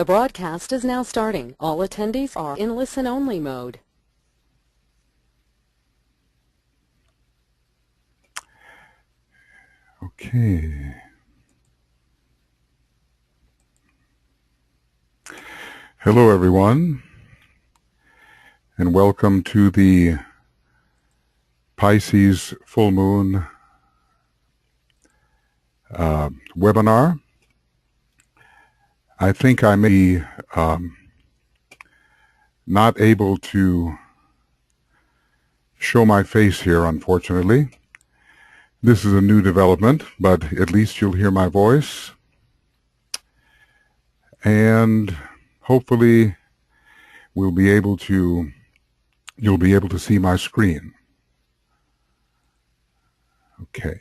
The broadcast is now starting. All attendees are in listen-only mode. Okay. Hello, everyone, and welcome to the Pisces full moon webinar. I think I may be not able to show my face here, unfortunately. This is a new development, but at least you'll hear my voice. And hopefully you'll be able to see my screen. Okay.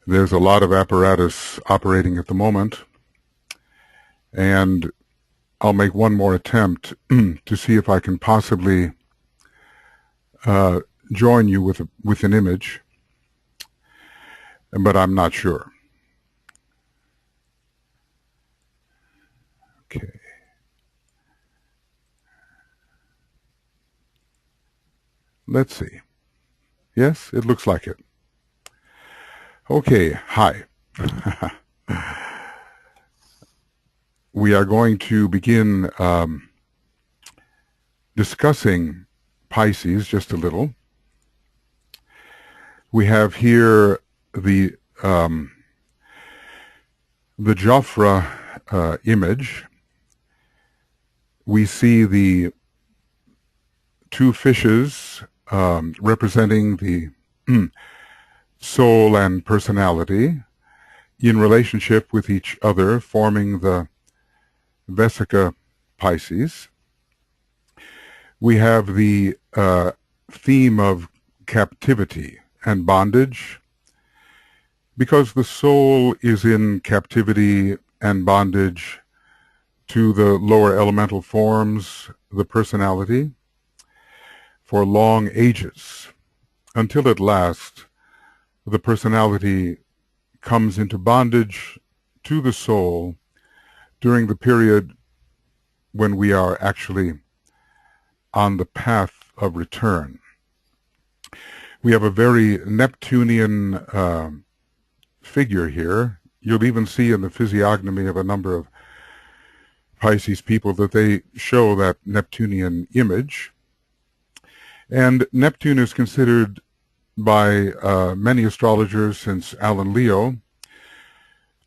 There's a lot of apparatus operating at the moment, and I'll make one more attempt to see if I can possibly join you with an image, but I'm not sure. Okay. Let's see. Yes, it looks like it. Okay, hi. We are going to begin discussing Pisces just a little. We have here the Jafra image. We see the two fishes representing the soul and personality in relationship with each other, forming the Vesica Pisces. We have the theme of captivity and bondage, because the soul is in captivity and bondage to the lower elemental forms, the personality, for long ages, until at last the personality comes into bondage to the soul during the period when we are actually on the path of return. We have a very Neptunian figure here. You'll even see in the physiognomy of a number of Pisces people that they show that Neptunian image. And Neptune is considered by many astrologers since Alan Leo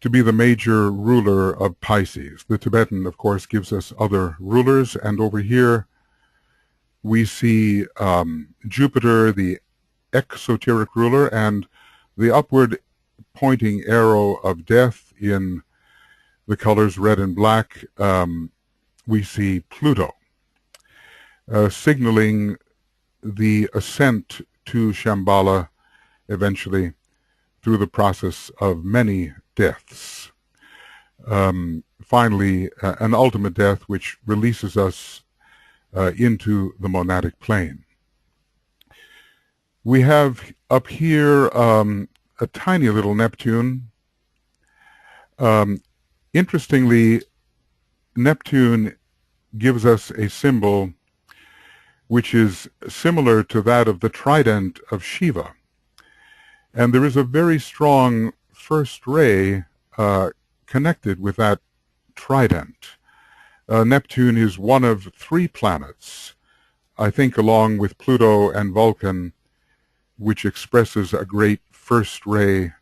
to be the major ruler of Pisces. The Tibetan, of course, gives us other rulers, and over here we see Jupiter, the exoteric ruler, and the upward pointing arrow of death in the colors red and black. We see Pluto, signaling the ascent to Shambhala eventually through the process of many deaths. Finally, an ultimate death which releases us into the monadic plane. We have up here a tiny little Neptune. Interestingly, Neptune gives us a symbol which is similar to that of the trident of Shiva. And there is a very strong first ray connected with that trident. Neptune is one of three planets, I think, along with Pluto and Vulcan, which expresses a great first ray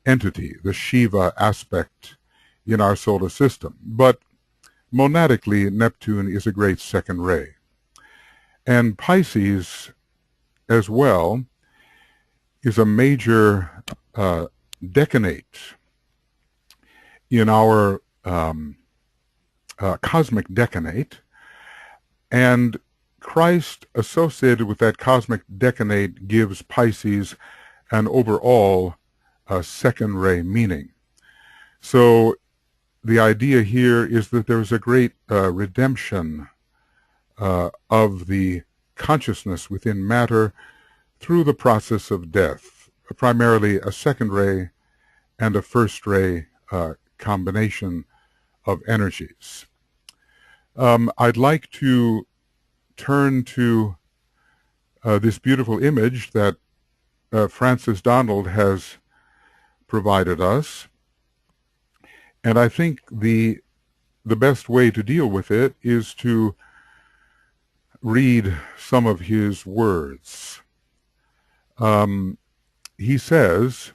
entity, the Shiva aspect in our solar system. But monadically, Neptune is a great second ray. And Pisces, as well, is a major decanate in our cosmic decanate, and Christ associated with that cosmic decanate gives Pisces an overall second ray meaning. So the idea here is that there is a great redemption of the consciousness within matter through the process of death, primarily a second ray and a first ray combination of energies. I'd like to turn to this beautiful image that Francis Donald has provided us, and I think the best way to deal with it is to read some of his words. He says,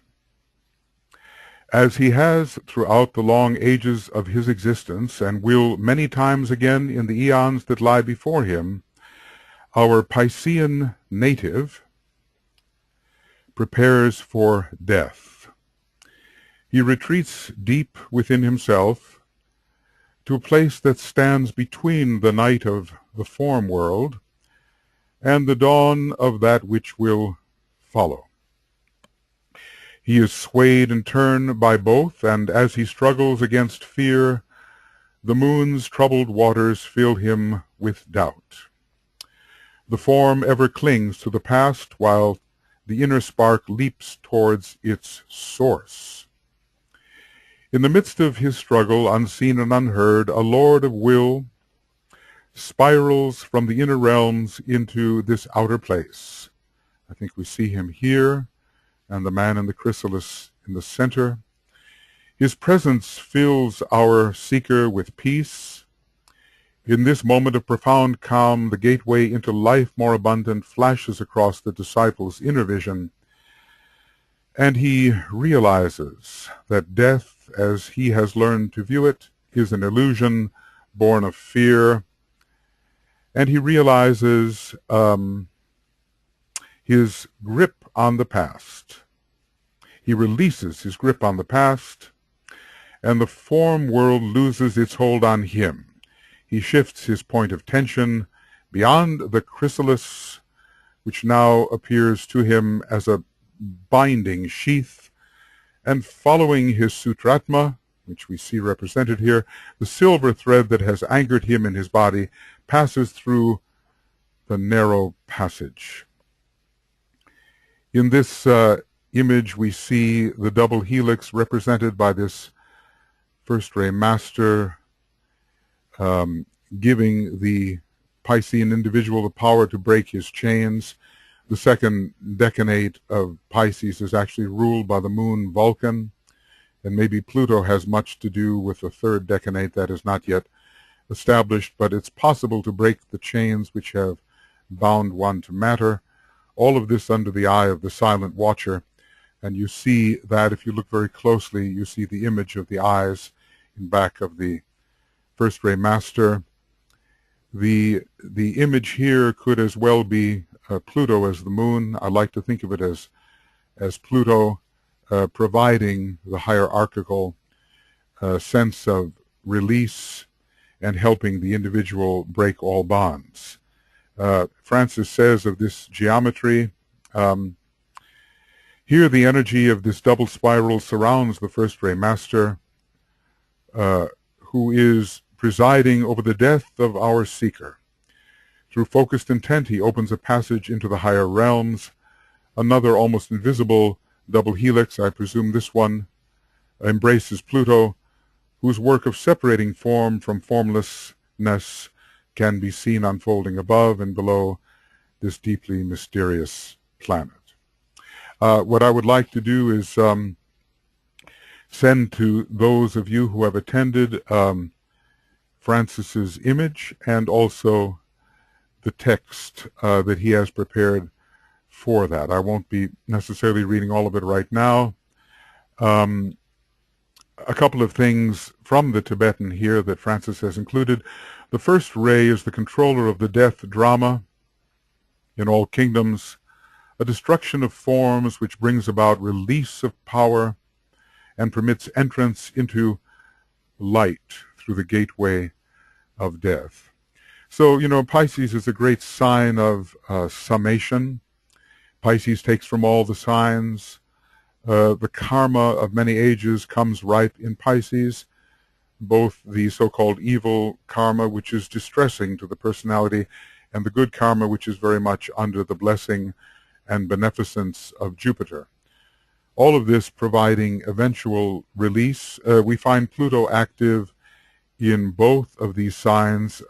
as he has throughout the long ages of his existence, and will many times again in the eons that lie before him, our Piscean native prepares for death. He retreats deep within himself to a place that stands between the night of the form world and the dawn of that which will follow. He is swayed and turned by both, and as he struggles against fear, the moon's troubled waters fill him with doubt. The form ever clings to the past, while the inner spark leaps towards its source. In the midst of his struggle, unseen and unheard, a lord of will spirals from the inner realms into this outer place. I think we see him here, and the man in the chrysalis in the center. His presence fills our seeker with peace. In this moment of profound calm, the gateway into life more abundant flashes across the disciple's inner vision, and he realizes that death, as he has learned to view it, is an illusion born of fear, and he realizes his grip on the past. He releases his grip on the past, and the form world loses its hold on him. He shifts his point of tension beyond the chrysalis, which now appears to him as a binding sheath, and following his sutratma, which we see represented here, the silver thread that has anchored him in his body passes through the narrow passage. In this image, we see the double helix represented by this first ray master giving the Piscean individual the power to break his chains. The second decanate of Pisces is actually ruled by the moon Vulcan, and maybe Pluto has much to do with the third decanate that is not yet established, but it's possible to break the chains which have bound one to matter. All of this under the eye of the silent watcher, and you see that if you look very closely, you see the image of the eyes in back of the first ray master. The image here could as well be Pluto as the moon. I like to think of it as Pluto providing the hierarchical sense of release and helping the individual break all bonds. Francis says of this geometry, here the energy of this double spiral surrounds the first ray master, who is presiding over the death of our seeker. Through focused intent, he opens a passage into the higher realms. Another almost invisible double helix, I presume this one, embraces Pluto, whose work of separating form from formlessness can be seen unfolding above and below this deeply mysterious planet. What I would like to do is send to those of you who have attended Francis's image and also the text that he has prepared for that. I won't be necessarily reading all of it right now. A couple of things from the Tibetan here that Francis has included. The first ray is the controller of the death drama in all kingdoms, a destruction of forms which brings about release of power and permits entrance into light through the gateway of death. So, you know, Pisces is a great sign of summation. Pisces takes from all the signs. The karma of many ages comes ripe in Pisces, both the so-called evil karma, which is distressing to the personality, and the good karma, which is very much under the blessing and beneficence of Jupiter. All of this providing eventual release. We find Pluto active in both of these signs,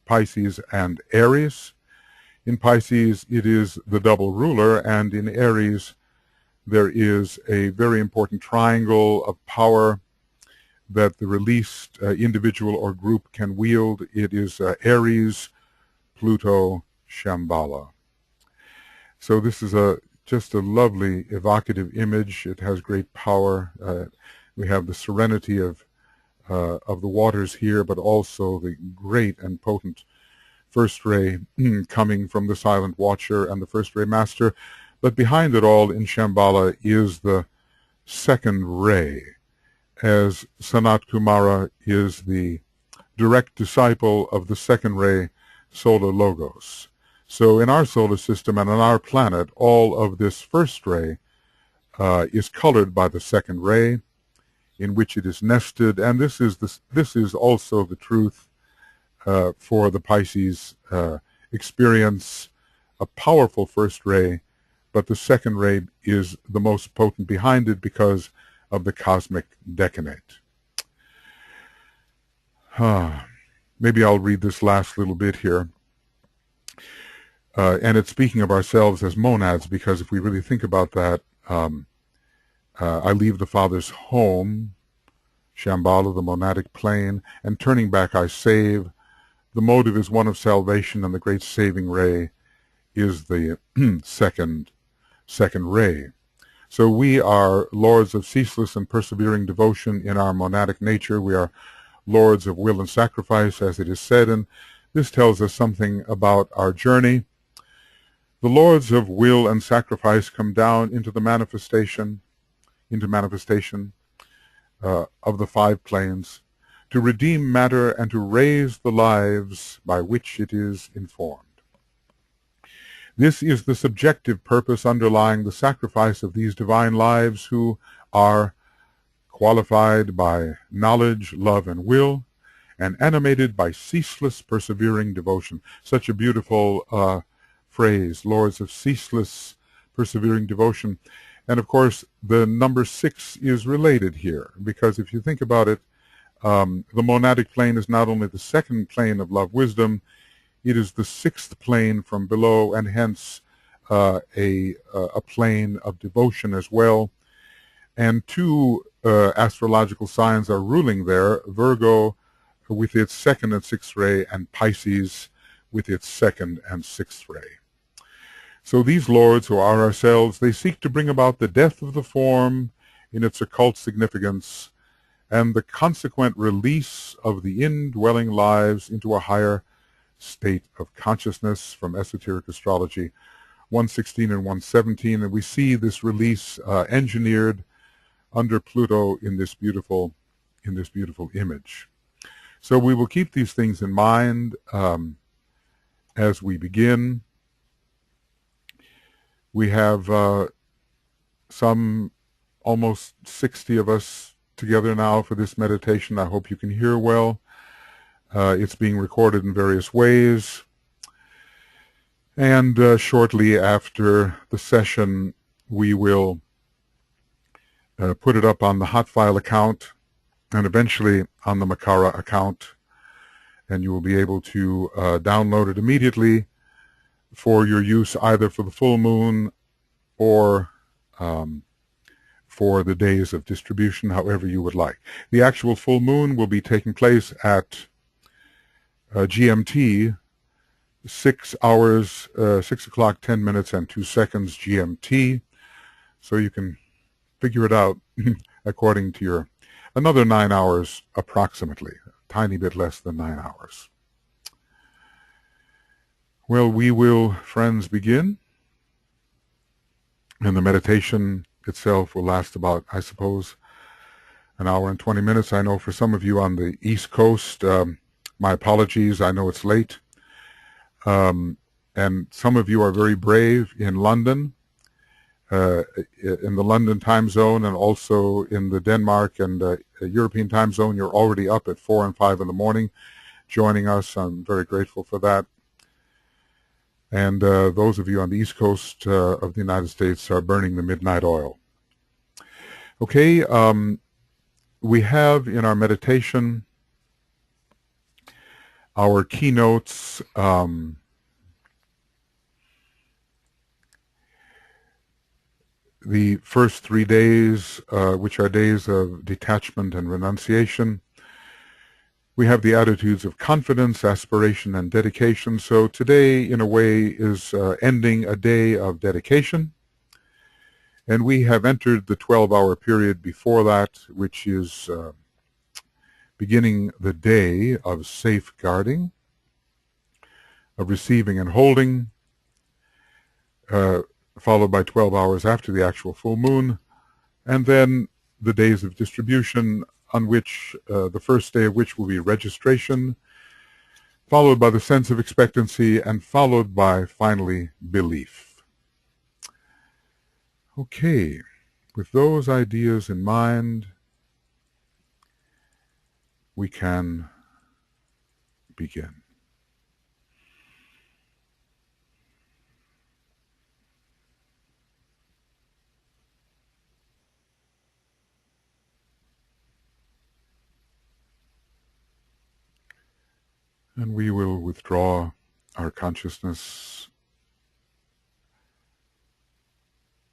Pisces and Aries. In Pisces, it is the double ruler, and in Aries, there is a very important triangle of power that the released individual or group can wield. It is Aries, Pluto, Shambhala. So this is just a lovely evocative image. It has great power. We have the serenity of the waters here, but also the great and potent first ray coming from the silent watcher and the first ray master. But behind it all in Shambhala is the second ray, as Sanat Kumara is the direct disciple of the second ray solar logos. So in our solar system and on our planet, all of this first ray is colored by the second ray, in which it is nested, and this is also the truth for the Pisces experience. A powerful first ray, but the second ray is the most potent behind it because of the cosmic decanate. Maybe I'll read this last little bit here. And it's speaking of ourselves as monads, because if we really think about that, I leave the Father's home, Shambhala, the monadic plane, and turning back I save. The motive is one of salvation, and the great saving ray is the second ray. So we are lords of ceaseless and persevering devotion in our monadic nature. We are lords of will and sacrifice, as it is said, and this tells us something about our journey. The lords of will and sacrifice come down into the manifestation, of the five planes, to redeem matter and to raise the lives by which it is informed. This is the subjective purpose underlying the sacrifice of these divine lives, who are qualified by knowledge, love, and will, and animated by ceaseless, persevering devotion. Such a beautiful phrase, lords of ceaseless, persevering devotion. And of course, the number 6 is related here, because if you think about it, the monadic plane is not only the second plane of love wisdom, it is the 6th plane from below, and hence a plane of devotion as well. And two astrological signs are ruling there: Virgo with its 2nd and 6th ray, and Pisces with its 2nd and 6th ray. So these lords, who are ourselves, they seek to bring about the death of the form in its occult significance, and the consequent release of the indwelling lives into a higher state of consciousness, from Esoteric Astrology 116 and 117. And we see this release engineered under Pluto in this beautiful image. So we will keep these things in mind as we begin. We have some almost 60 of us together now for this meditation. I hope you can hear well. It's being recorded in various ways. And shortly after the session, we will put it up on the Hotfile account and eventually on the Makara account. And you will be able to download it immediately for your use either for the full moon or for the days of distribution, however you would like. The actual full moon will be taking place at GMT, 6 hours, 6 o'clock, 10 minutes, and 2 seconds GMT. So you can figure it out according to your, another 9 hours approximately, a tiny bit less than 9 hours. Well, we will, friends, begin. And the meditation itself will last about, I suppose, an hour and 20 minutes. I know for some of you on the East Coast, my apologies, I know it's late. And some of you are very brave in London, in the London time zone, and also in the Denmark and European time zone. You're already up at 4 and 5 in the morning joining us. I'm very grateful for that. And those of you on the East Coast of the United States are burning the midnight oil. Okay, we have in our meditation our keynotes. The first 3 days, which are days of detachment and renunciation. We have the attitudes of confidence, aspiration, and dedication. So today, in a way, is ending a day of dedication. And we have entered the 12-hour period before that, which is beginning the day of safeguarding, of receiving and holding, followed by 12 hours after the actual full moon, and then the days of distribution, on which the first day of which will be registration, followed by the sense of expectancy, and followed by, finally, belief. Okay, with those ideas in mind, we can begin. And we will withdraw our consciousness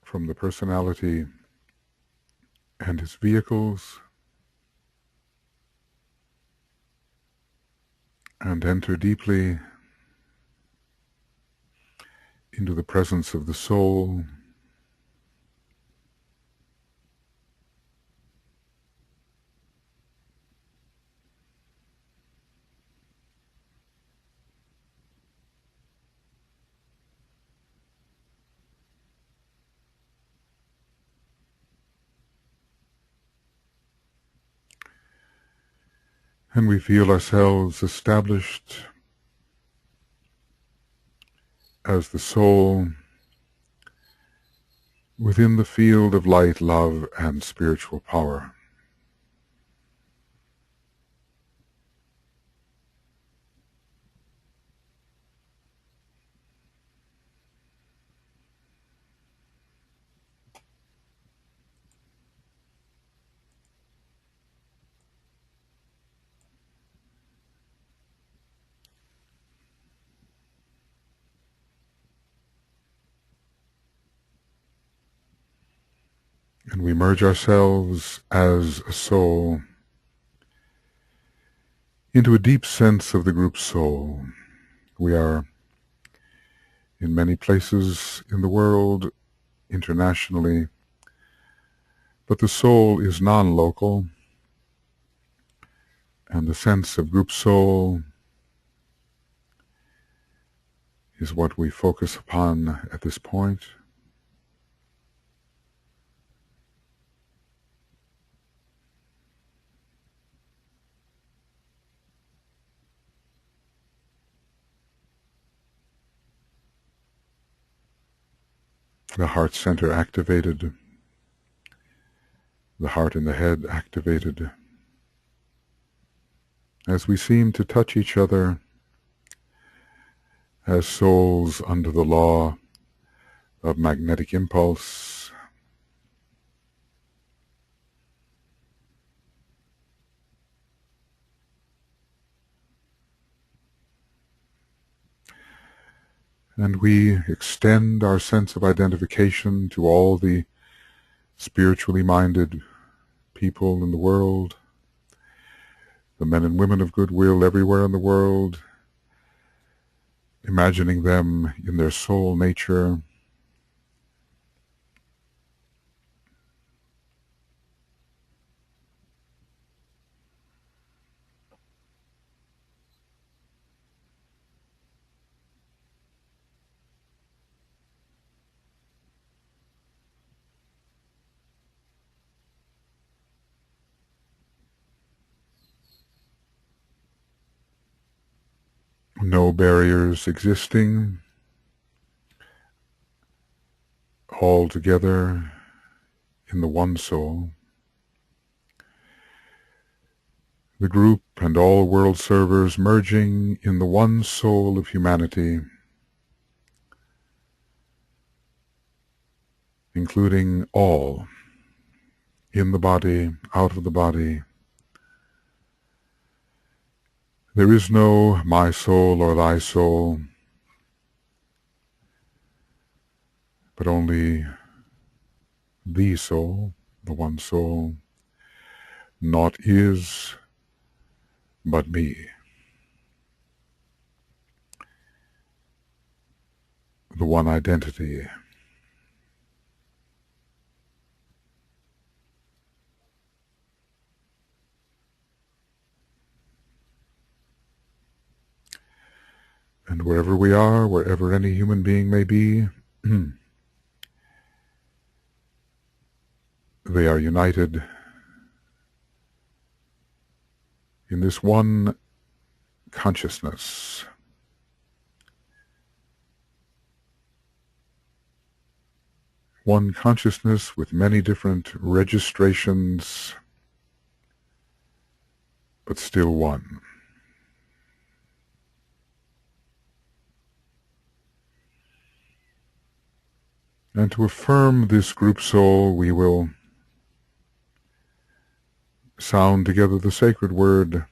from the personality and his vehicles and enter deeply into the presence of the soul, and we feel ourselves established as the soul within the field of light, love, and spiritual power. And we merge ourselves as a soul into a deep sense of the group soul. We are in many places in the world, internationally, but the soul is non-local, and the sense of group soul is what we focus upon at this point. The heart center activated, the heart and the head activated, as we seem to touch each other as souls under the law of magnetic impulse. And we extend our sense of identification to all the spiritually minded people in the world, the men and women of goodwill everywhere in the world, imagining them in their soul nature, no barriers existing, all together in the one soul. The group and all world servers merging in the one soul of humanity, including all in the body, out of the body. There is no my soul or thy soul, but only the soul, the one soul. Naught is but me. The one identity. And wherever we are, wherever any human being may be, they are united in this one consciousness. One consciousness with many different registrations, but still one. And to affirm this group soul, we will sound together the sacred word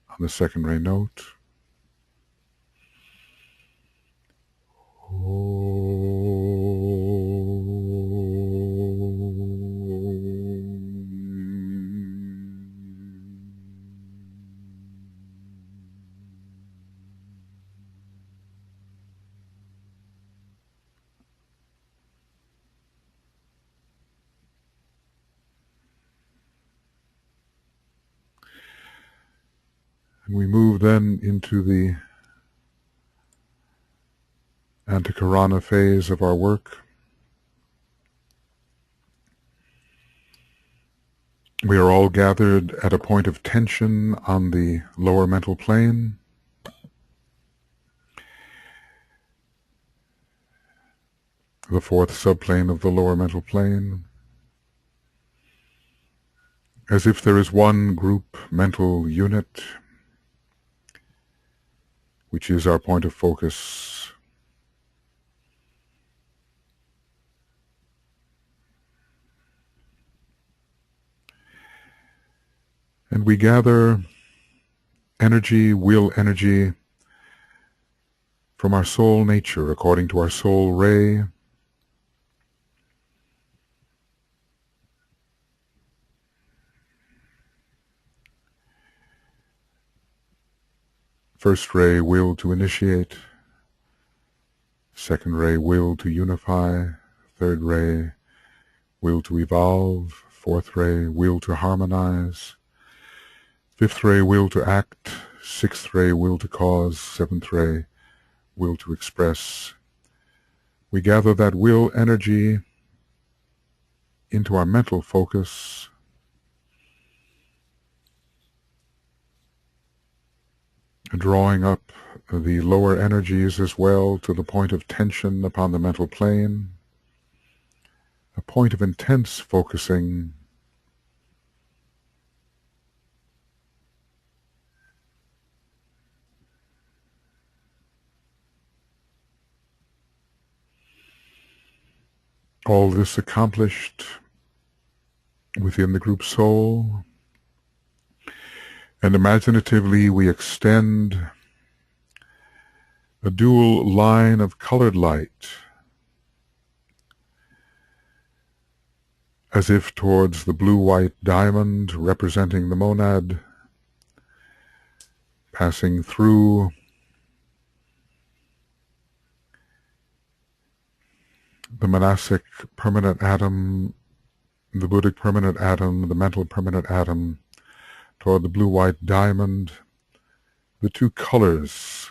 on the second ray note. And we move then into the Antakarana phase of our work. We are all gathered at a point of tension on the lower mental plane. The fourth subplane of the lower mental plane. As if there is one group mental unit, which is our point of focus. And we gather energy, will energy, from our soul nature, according to our soul ray. First ray, will to initiate. Second ray, will to unify. Third ray, will to evolve. Fourth ray, will to harmonize. Fifth ray, will to act. Sixth ray, will to cause. Seventh ray, will to express. We gather that will energy into our mental focus, drawing up the lower energies as well to the point of tension upon the mental plane, a point of intense focusing. All this accomplished within the group soul, and imaginatively we extend a dual line of colored light as if towards the blue-white diamond representing the monad, passing through the monastic permanent atom, the Buddhic permanent atom, the mental permanent atom, toward the blue-white diamond, the two colors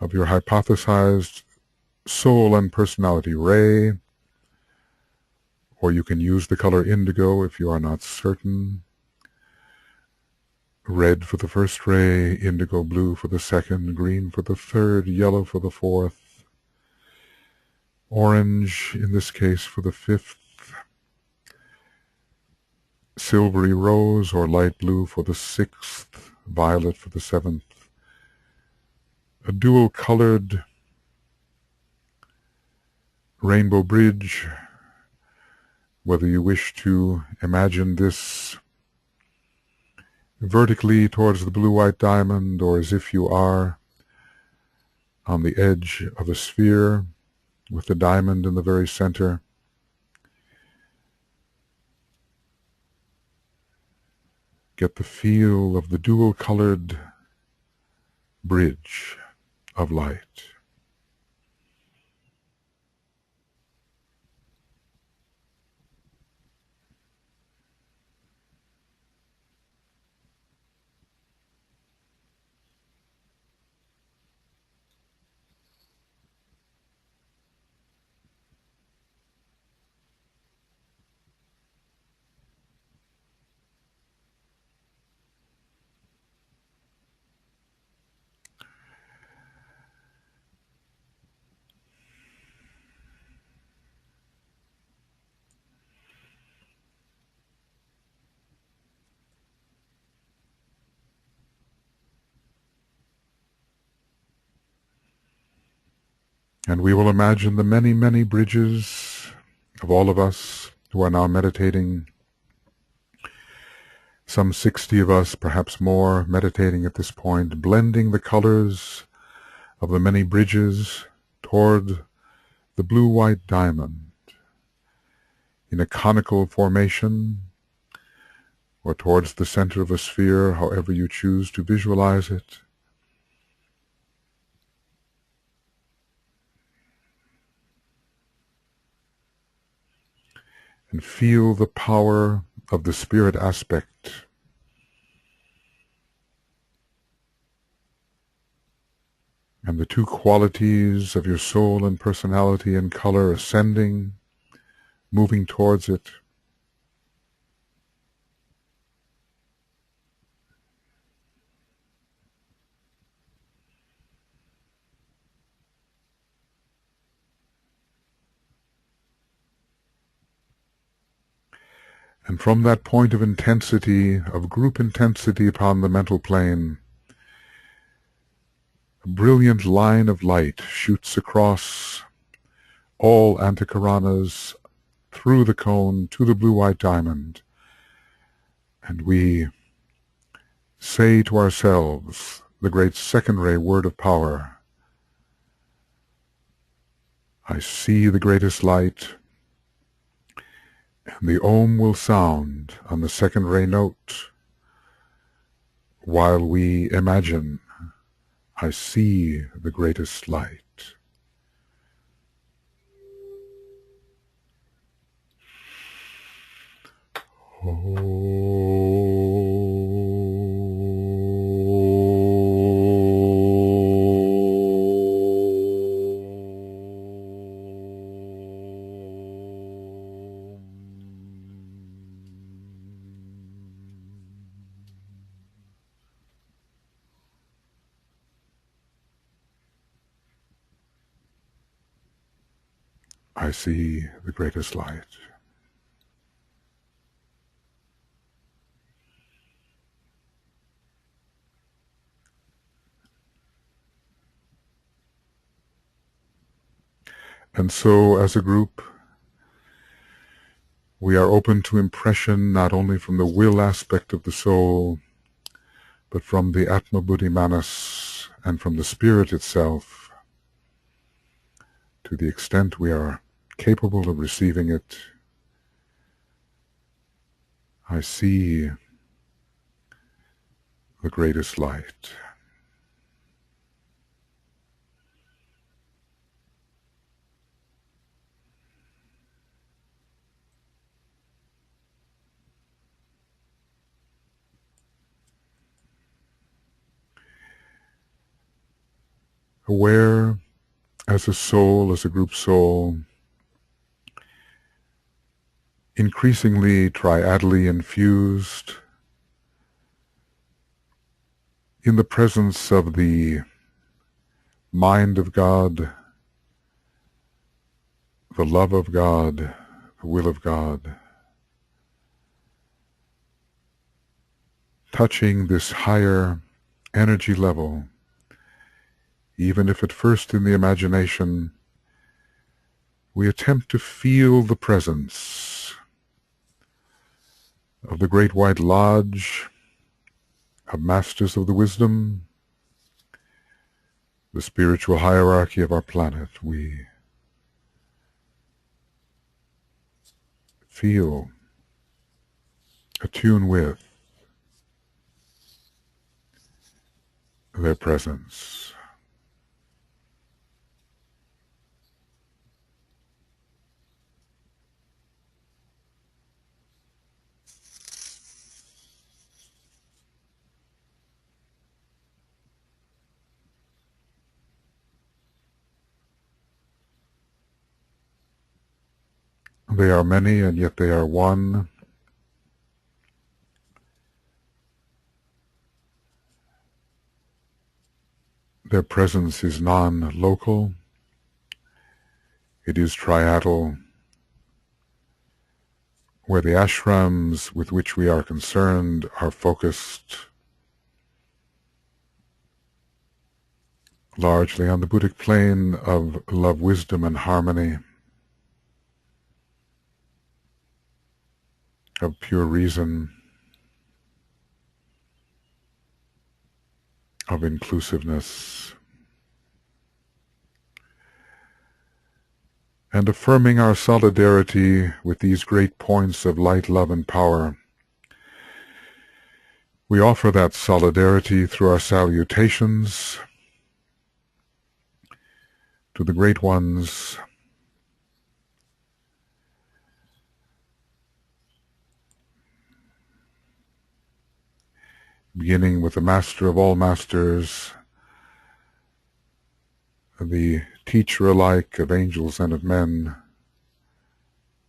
of your hypothesized soul and personality ray, or you can use the color indigo if you are not certain. Red for the first ray, indigo blue for the second, green for the third, yellow for the fourth, orange in this case for the fifth, silvery rose or light blue for the sixth, violet for the seventh. A dual-colored rainbow bridge whether you wish to imagine this vertically towards the blue-white diamond, or as if you are on the edge of a sphere with the diamond in the very center. Get the feel of the dual-colored bridge of light. And we will imagine the many, many bridges of all of us who are now meditating, some 60 of us, perhaps more, meditating at this point, blending the colors of the many bridges toward the blue-white diamond in a conical formation, or towards the center of a sphere, however you choose to visualize it. And feel the power of the spirit aspect. And the two qualities of your soul and personality and color ascending, moving towards it. And from that point of intensity, of group intensity upon the mental plane, a brilliant line of light shoots across all antikaranas, through the cone to the blue-white diamond. And we say to ourselves the great second ray word of power, I see the greatest light. And the Om will sound on the second ray note while we imagine, I see the greatest light. I see the greatest light. And so, as a group, we are open to impression not only from the will aspect of the soul, but from the Atma Buddhi Manas and from the spirit itself, to the extent we are capable of receiving it. I see the greatest light. Aware as a soul, as a group soul, increasingly triadally infused in the presence of the mind of God, the love of God, the will of God, touching this higher energy level, even if at first in the imagination we attempt to feel the presence of the Great White Lodge of Masters of the Wisdom, the spiritual hierarchy of our planet, we feel, attune with their presence. They are many, and yet they are one. Their presence is non-local. It is triadal, where the ashrams with which we are concerned are focused largely on the Buddhic plane of love, wisdom, and harmony, of pure reason, of inclusiveness, and affirming our solidarity with these great points of light, love, and power. We offer that solidarity through our salutations to the great ones, beginning with the Master of all Masters, the teacher alike of angels and of men,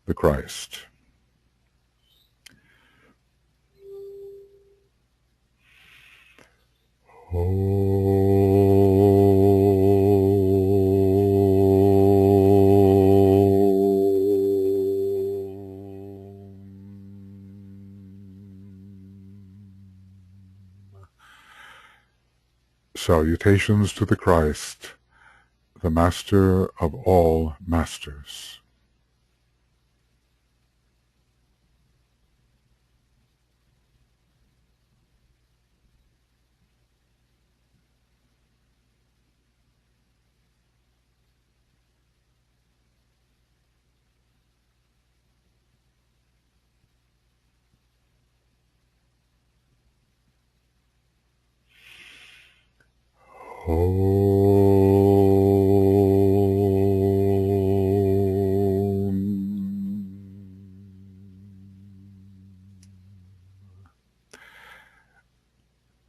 the Christ. Salutations to the Christ, the Master of all Masters.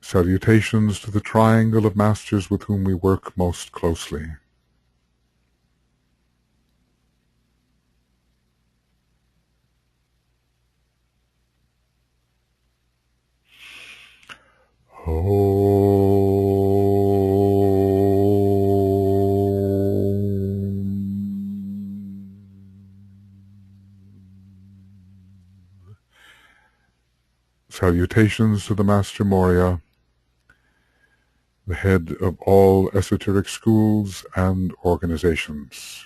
Salutations to the triangle of masters with whom we work most closely. Salutations to the Master Moria, the head of all esoteric schools and organizations.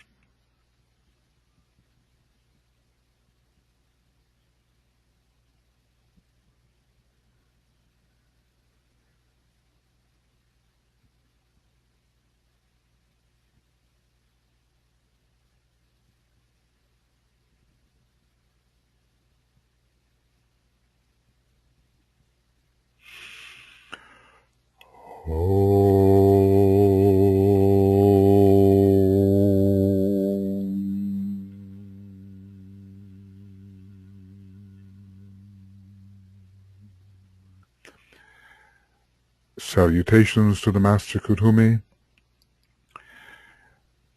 Salutations to the Master Kuthumi,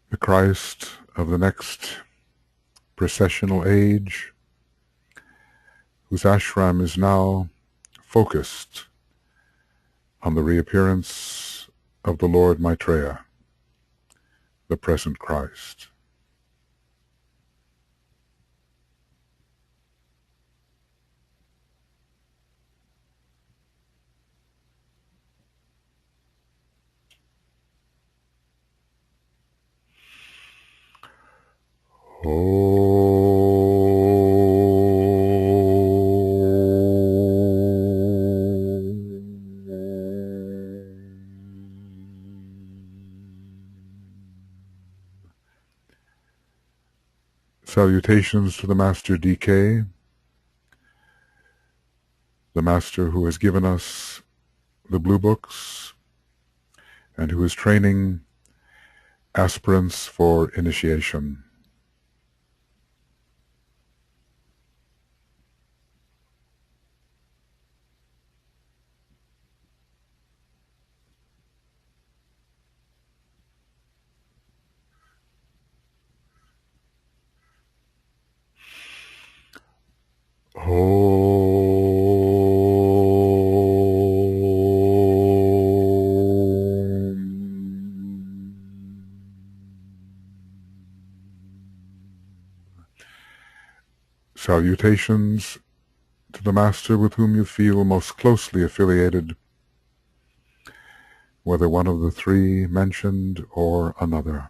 the Christ of the next processional age, whose ashram is now focused on the reappearance of the Lord Maitreya, the present Christ. Salutations to the Master DK, the Master who has given us the Blue Books and who is training aspirants for initiation. Salutations to the Master with whom you feel most closely affiliated, whether one of the three mentioned or another.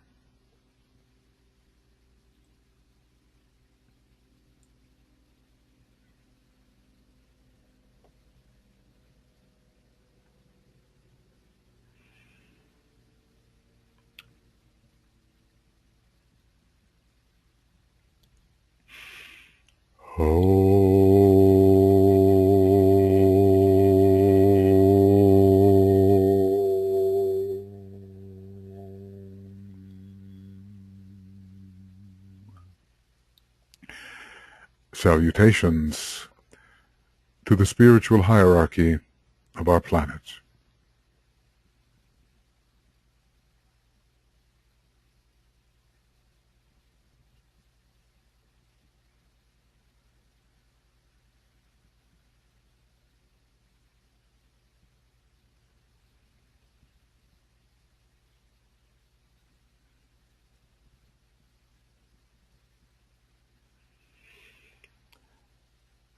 Salutations to the spiritual hierarchy of our planet.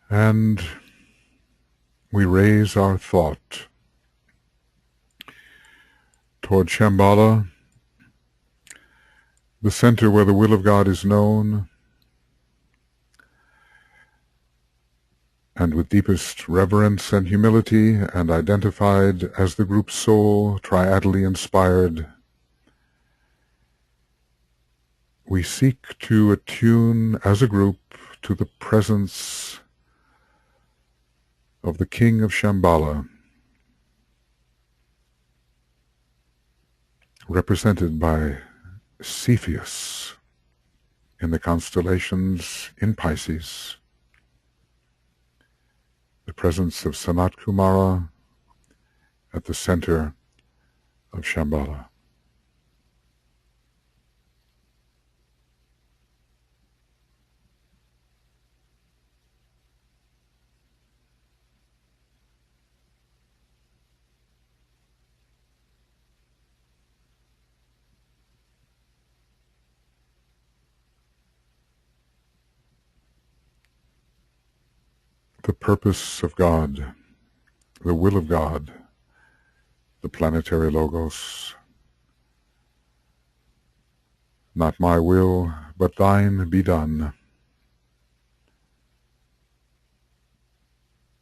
And we raise our thought toward Shambhala, the center where the will of God is known, and with deepest reverence and humility, and identified as the group soul, triadally inspired, we seek to attune as a group to the presence of the King of Shambhala, represented by Cepheus in the constellations in Pisces, the presence of Sanat Kumara at the center of Shambhala. The purpose of God, the will of God, the planetary logos. Not my will, but thine be done.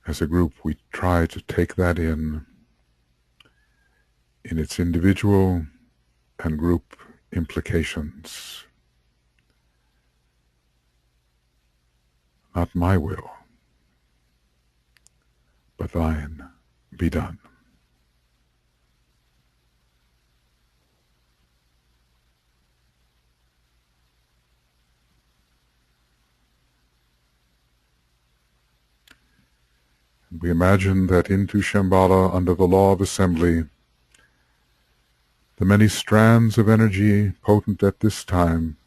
As a group, we try to take that in its individual and group implications. Not my will, but thine be done. We imagine that into Shambhala, under the law of assembly, the many strands of energy potent at this time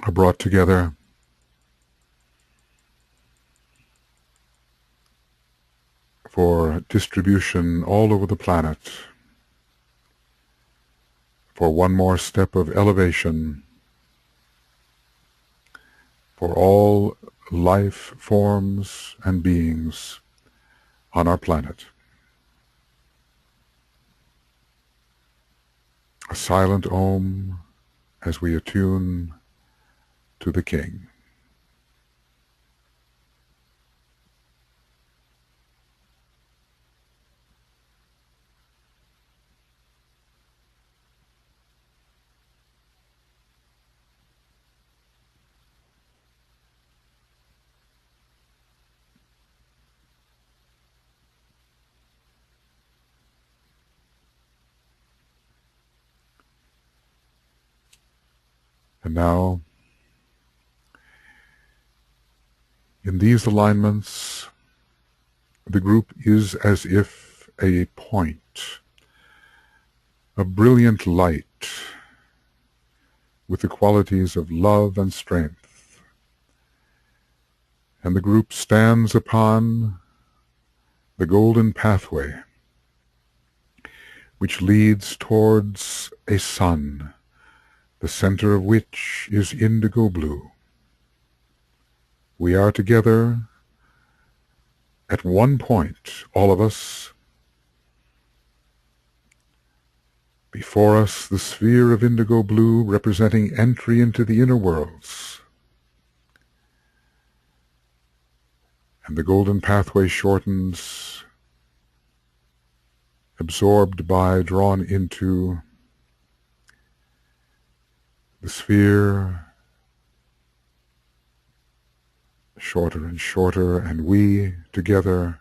are brought together for distribution all over the planet, for one more step of elevation for all life forms and beings on our planet. A silent Om as we attune to the King. And now, in these alignments, the group is as if a point, a brilliant light with the qualities of love and strength. And the group stands upon the golden pathway which leads towards a sun, the center of which is indigo blue. We are together at one point, all of us. Before us, the sphere of indigo blue representing entry into the inner worlds. And the golden pathway shortens, absorbed by, drawn into the sphere, shorter and shorter, and we together,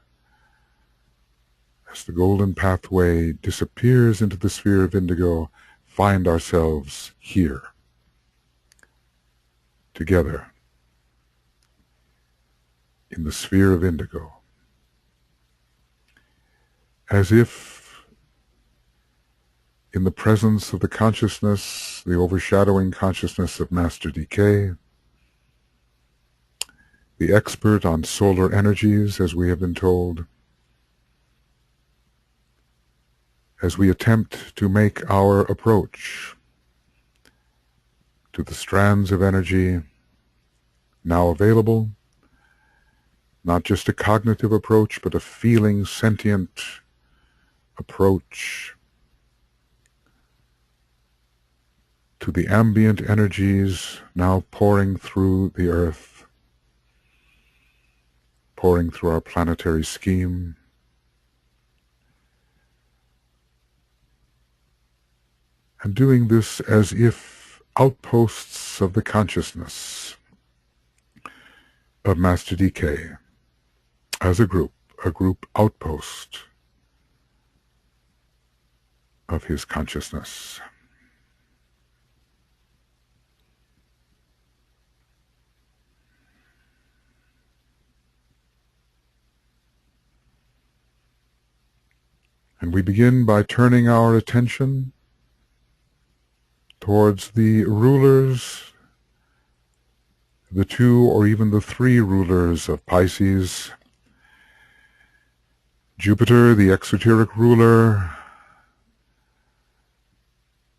as the golden pathway disappears into the sphere of indigo, find ourselves here, together, in the sphere of indigo, as if in the presence of the consciousness, the overshadowing consciousness of Master Decay, the expert on solar energies, as we have been told, as we attempt to make our approach to the strands of energy now available, not just a cognitive approach, but a feeling, sentient approach to the ambient energies now pouring through the earth, pouring through our planetary scheme, and doing this as if outposts of the consciousness of Master Decay, as a group outpost of his consciousness. And we begin by turning our attention towards the rulers, the two or even the three rulers of Pisces. Jupiter, the exoteric ruler,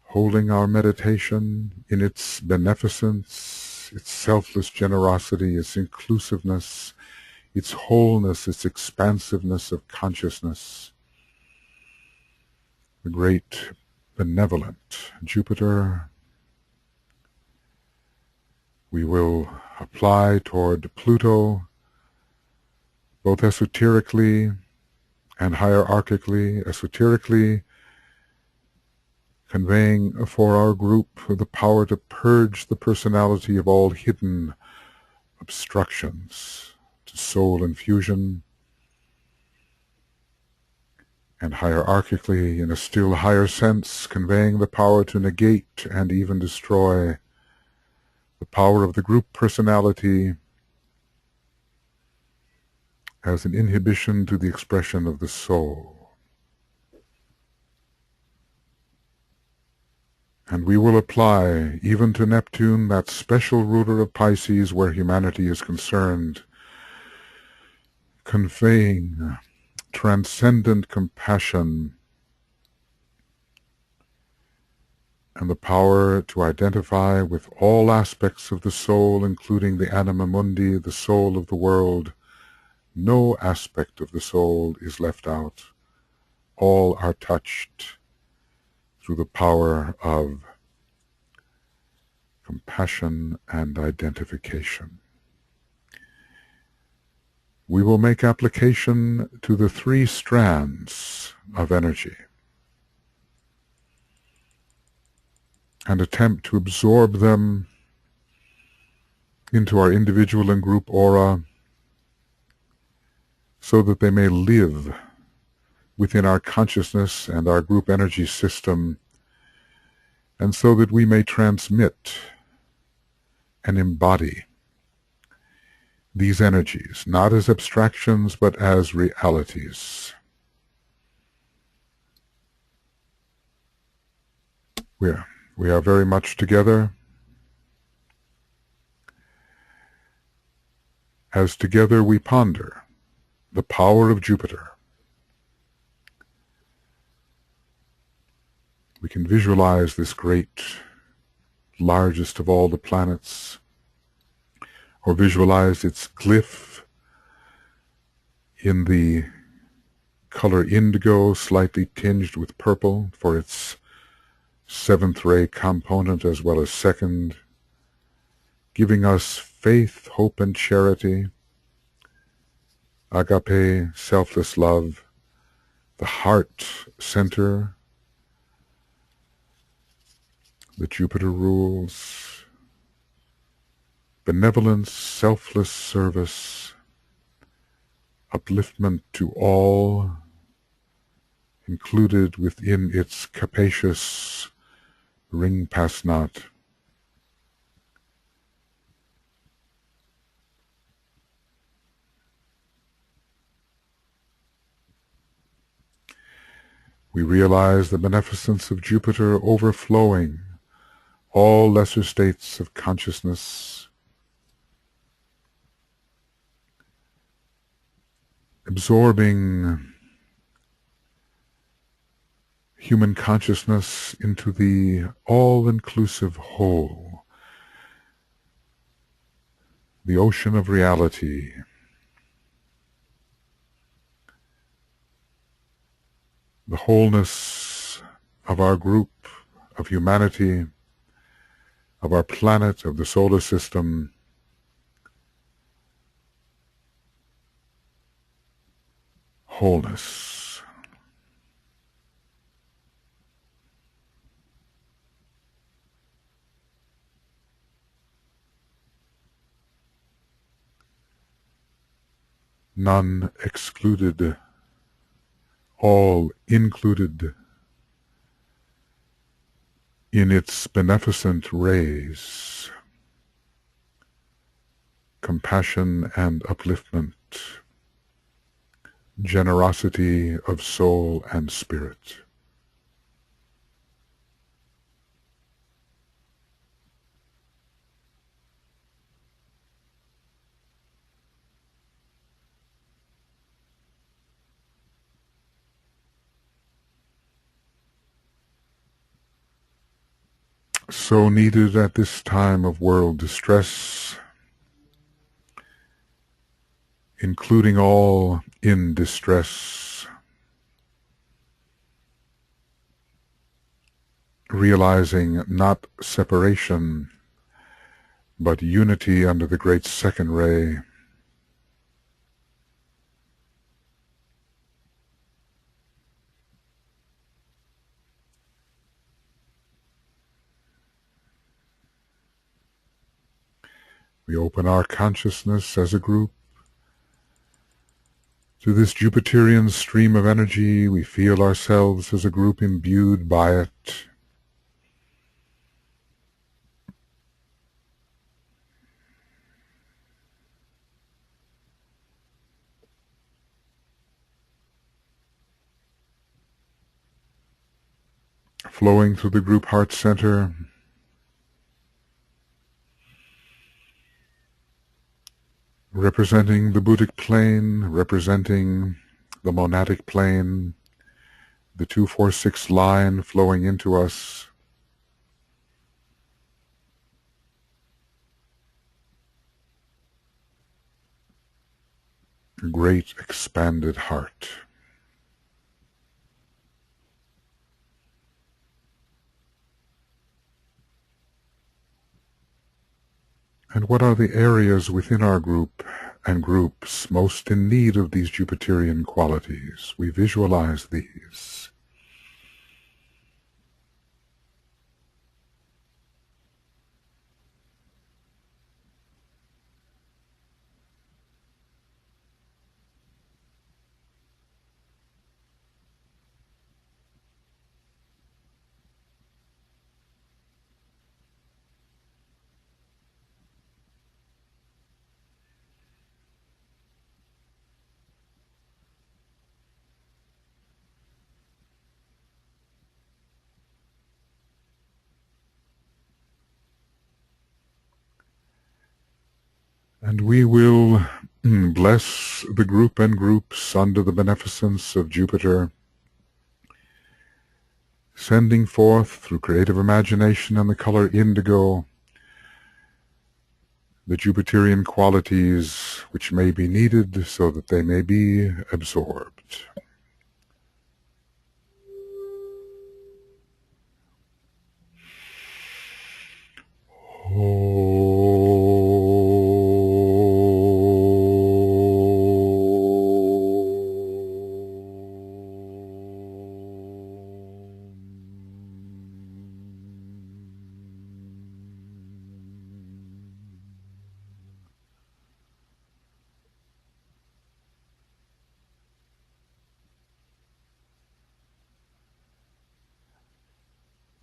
holding our meditation in its beneficence, its selfless generosity, its inclusiveness, its wholeness, its expansiveness of consciousness. The great benevolent Jupiter, we will apply toward Pluto, both esoterically and hierarchically. Esoterically, conveying for our group the power to purge the personality of all hidden obstructions to soul infusion, and hierarchically, in a still higher sense, conveying the power to negate and even destroy the power of the group personality as an inhibition to the expression of the soul. And we will apply, even to Neptune, that special ruler of Pisces where humanity is concerned, conveying transcendent compassion and the power to identify with all aspects of the soul, including the anima mundi, the soul of the world. No aspect of the soul is left out. All are touched through the power of compassion and identification. We will make application to the three strands of energy and attempt to absorb them into our individual and group aura so that they may live within our consciousness and our group energy system, and so that we may transmit and embody these energies, not as abstractions, but as realities. We are very much together, as together we ponder the power of Jupiter. We can visualize this great, largest of all the planets, or visualize its glyph in the color indigo, slightly tinged with purple for its seventh ray component as well as second, giving us faith, hope, and charity, agape, selfless love, the heart center that Jupiter rules, benevolence, selfless service, upliftment to all, included within its capacious ring pass not. We realize the beneficence of Jupiter overflowing all lesser states of consciousness, absorbing human consciousness into the all-inclusive whole, the ocean of reality, the wholeness of our group, of humanity, of our planet, of the solar system, wholeness. None excluded, all included in its beneficent rays, compassion and upliftment, generosity of soul and spirit. So needed at this time of world distress, including all in distress, realizing not separation, but unity under the great second ray. We open our consciousness as a group to this Jupiterian stream of energy. We feel ourselves as a group imbued by it. Flowing through the group heart center, representing the Buddhic plane, representing the monadic plane, the 246 line flowing into us. A great expanded heart. And what are the areas within our group and groups most in need of these Jupiterian qualities? We visualize these. And we will bless the group and groups under the beneficence of Jupiter, sending forth through creative imagination and the color indigo the Jupiterian qualities which may be needed so that they may be absorbed.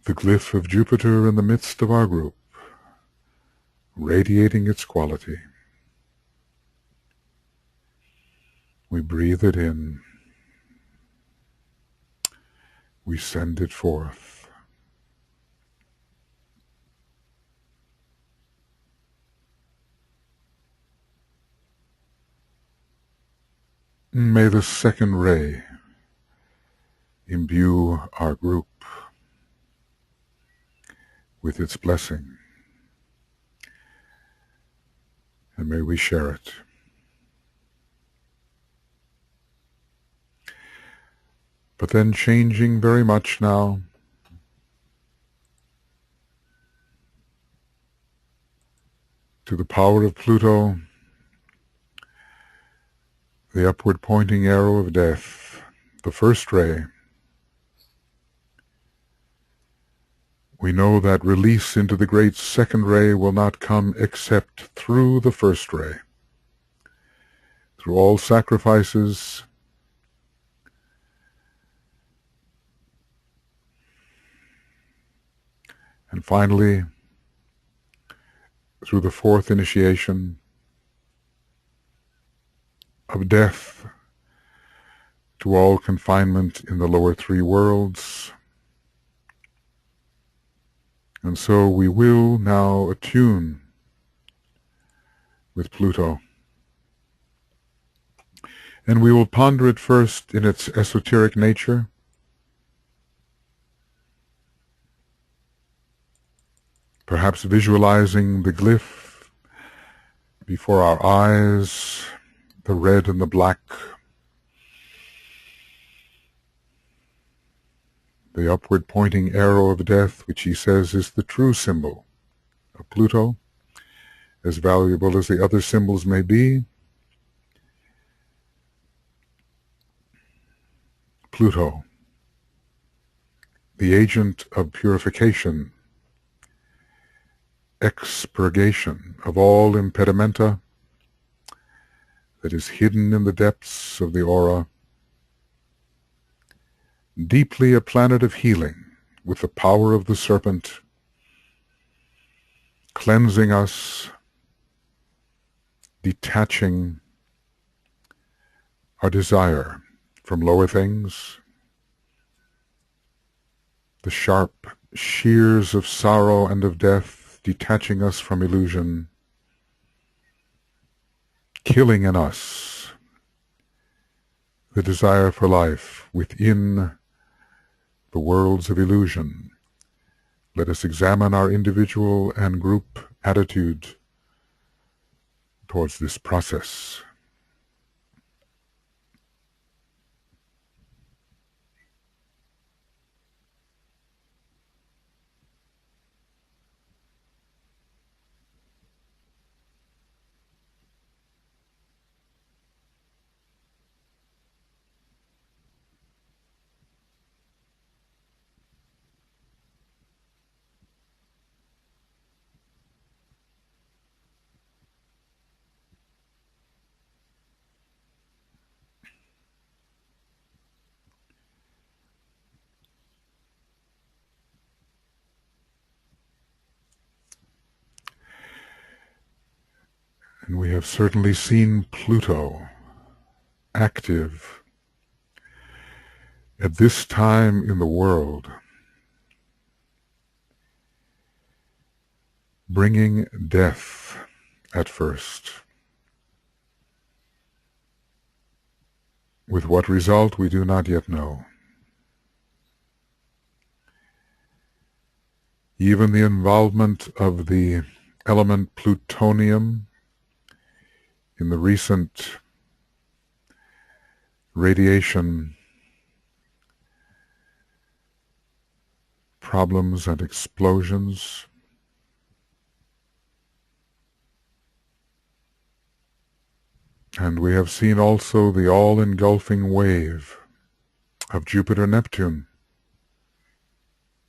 The glyph of Jupiter in the midst of our group, radiating its quality. We breathe it in. We send it forth. May the second ray imbue our group with its blessing, and may we share it. But then changing very much now to the power of Pluto, the upward pointing arrow of death, the first ray. We know that release into the great second ray will not come except through the first ray. Through all sacrifices, and finally, through the fourth initiation of death to all confinement in the lower three worlds. And so we will now attune with Pluto. And we will ponder it first in its esoteric nature, perhaps visualizing the glyph before our eyes, the red and the black, the upward pointing arrow of death, which he says is the true symbol of Pluto, as valuable as the other symbols may be. Pluto, the agent of purification, expurgation of all impedimenta that is hidden in the depths of the aura, deeply a planet of healing with the power of the serpent, cleansing us, detaching our desire from lower things, the sharp shears of sorrow and of death, detaching us from illusion, killing in us the desire for life within the worlds of illusion. Let us examine our individual and group attitude towards this process. And we have certainly seen Pluto active at this time in the world, bringing death at first. With what result we do not yet know. Even the involvement of the element plutonium in the recent radiation problems and explosions and we have seen also the all-engulfing wave of Jupiter-Neptune,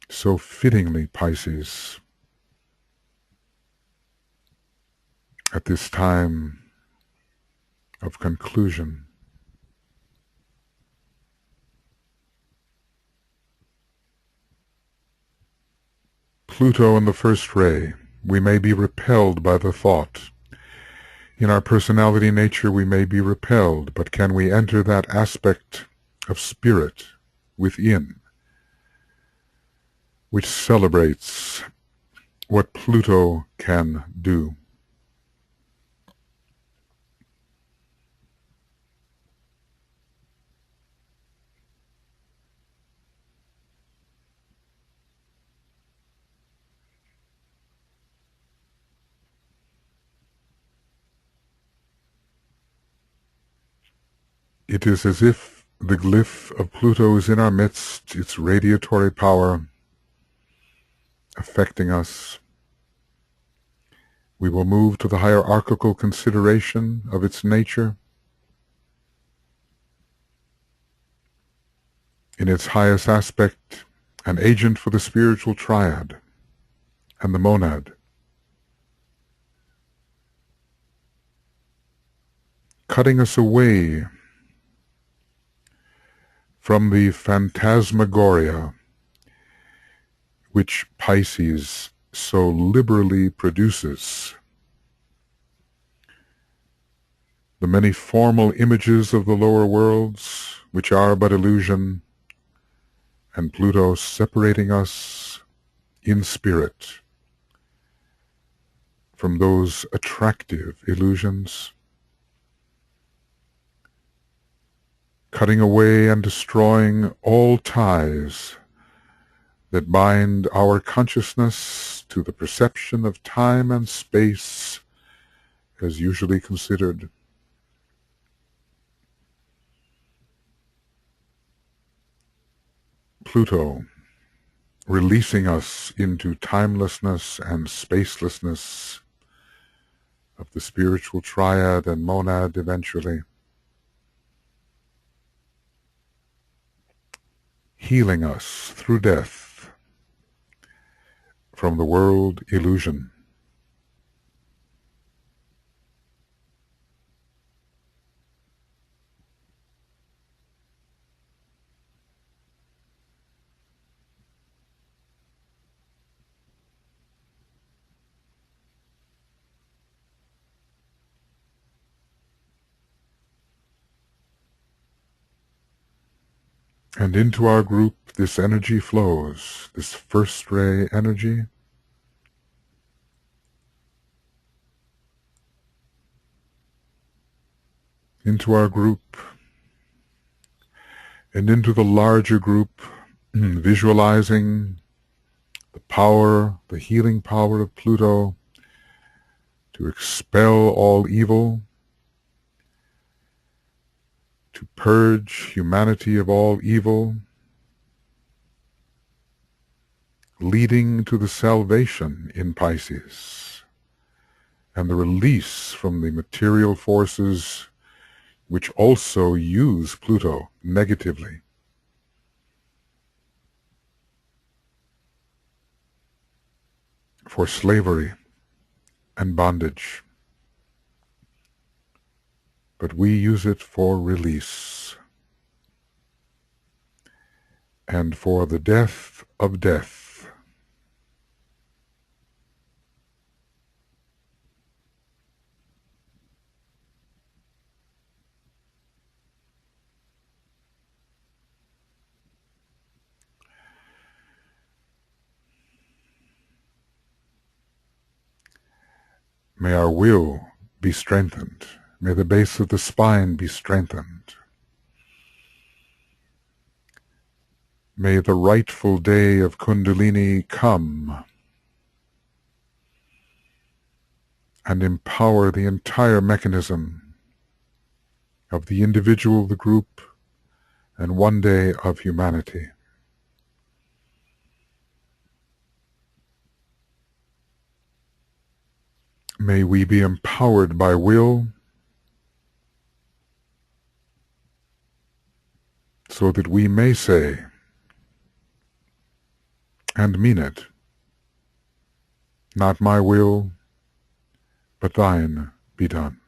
so fittingly Pisces, at this time of conclusion. Pluto in the first ray, we may be repelled by the thought. In our personality nature we may be repelled, but can we enter that aspect of spirit within, which celebrates what Pluto can do? It is as if the glyph of Pluto is in our midst, its radiatory power affecting us. We will move to the hierarchical consideration of its nature. In its highest aspect, an agent for the spiritual triad and the monad. Cutting us away from the phantasmagoria which Pisces so liberally produces, the many formal images of the lower worlds which are but illusion, and Pluto separating us in spirit from those attractive illusions, cutting away and destroying all ties that bind our consciousness to the perception of time and space as usually considered. Pluto releasing us into timelessness and spacelessness of the spiritual triad and monad eventually, healing us through death from the world illusion. And into our group this energy flows, this first ray energy, into our group and into the larger group, visualizing the power, the healing power of Pluto to expel all evil, to purge humanity of all evil, leading to the salvation in Pisces and the release from the material forces which also use Pluto negatively. For slavery and bondage. But we use it for release and for the death of death. May our will be strengthened. May the base of the spine be strengthened. May the rightful day of Kundalini come and empower the entire mechanism of the individual, the group, and one day of humanity. May we be empowered by will so that we may say and mean it, not my will, but thine be done.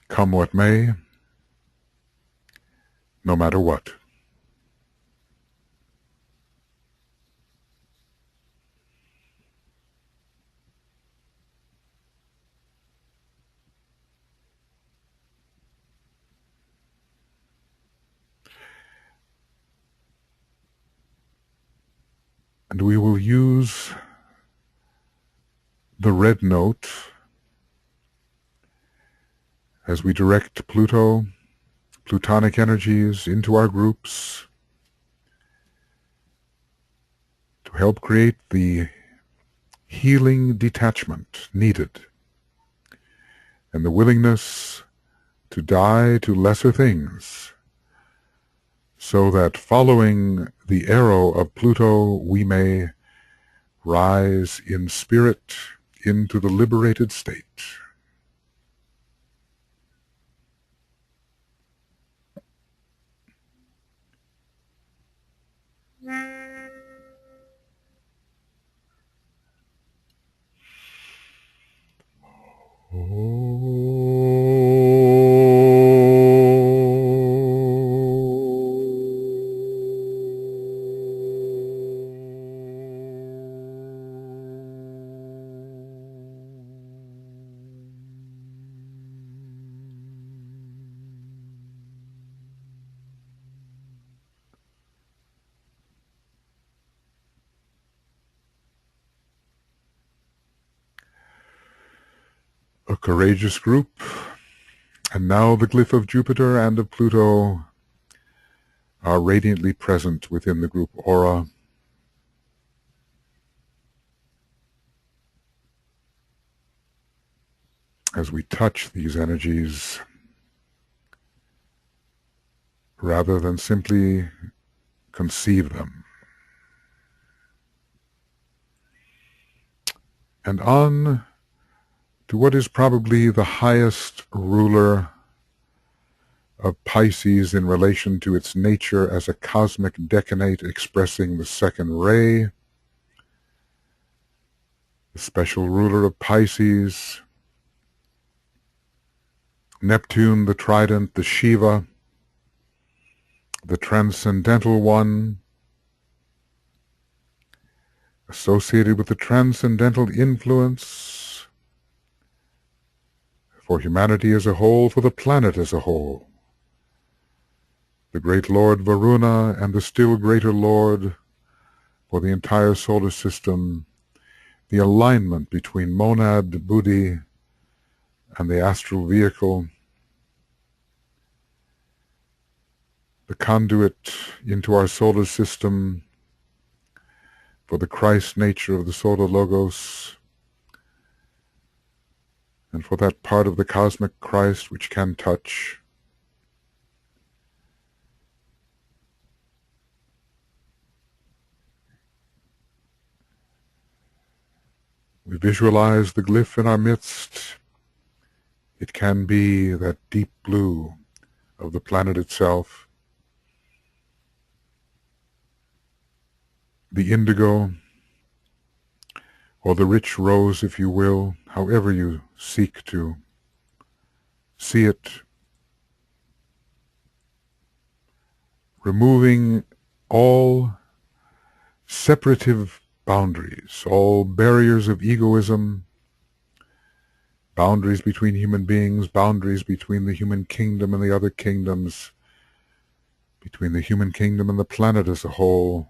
Come what may, no matter what. And we will use the red note as we direct Pluto, Plutonic energies into our groups to help create the healing detachment needed and the willingness to die to lesser things, so that following the arrow of Pluto we may rise in spirit into the liberated state. A courageous group, and now the glyph of Jupiter and of Pluto are radiantly present within the group aura. As we touch these energies, rather than simply conceive them. And on to what is probably the highest ruler of Pisces in relation to its nature as a cosmic decanate expressing the second ray, the special ruler of Pisces, Neptune, the trident, the Shiva, the transcendental one, associated with the transcendental influence for humanity as a whole, for the planet as a whole. The great Lord Varuna and the still greater Lord for the entire solar system, the alignment between monad, buddhi, and the astral vehicle, the conduit into our solar system for the Christ nature of the solar logos, and for that part of the cosmic Christ which can touch. We visualize the glyph in our midst. It can be that deep blue of the planet itself, the indigo, or the rich rose, if you will, however you seek to see it, removing all separative boundaries, all barriers of egoism, boundaries between human beings, boundaries between the human kingdom and the other kingdoms, between the human kingdom and the planet as a whole,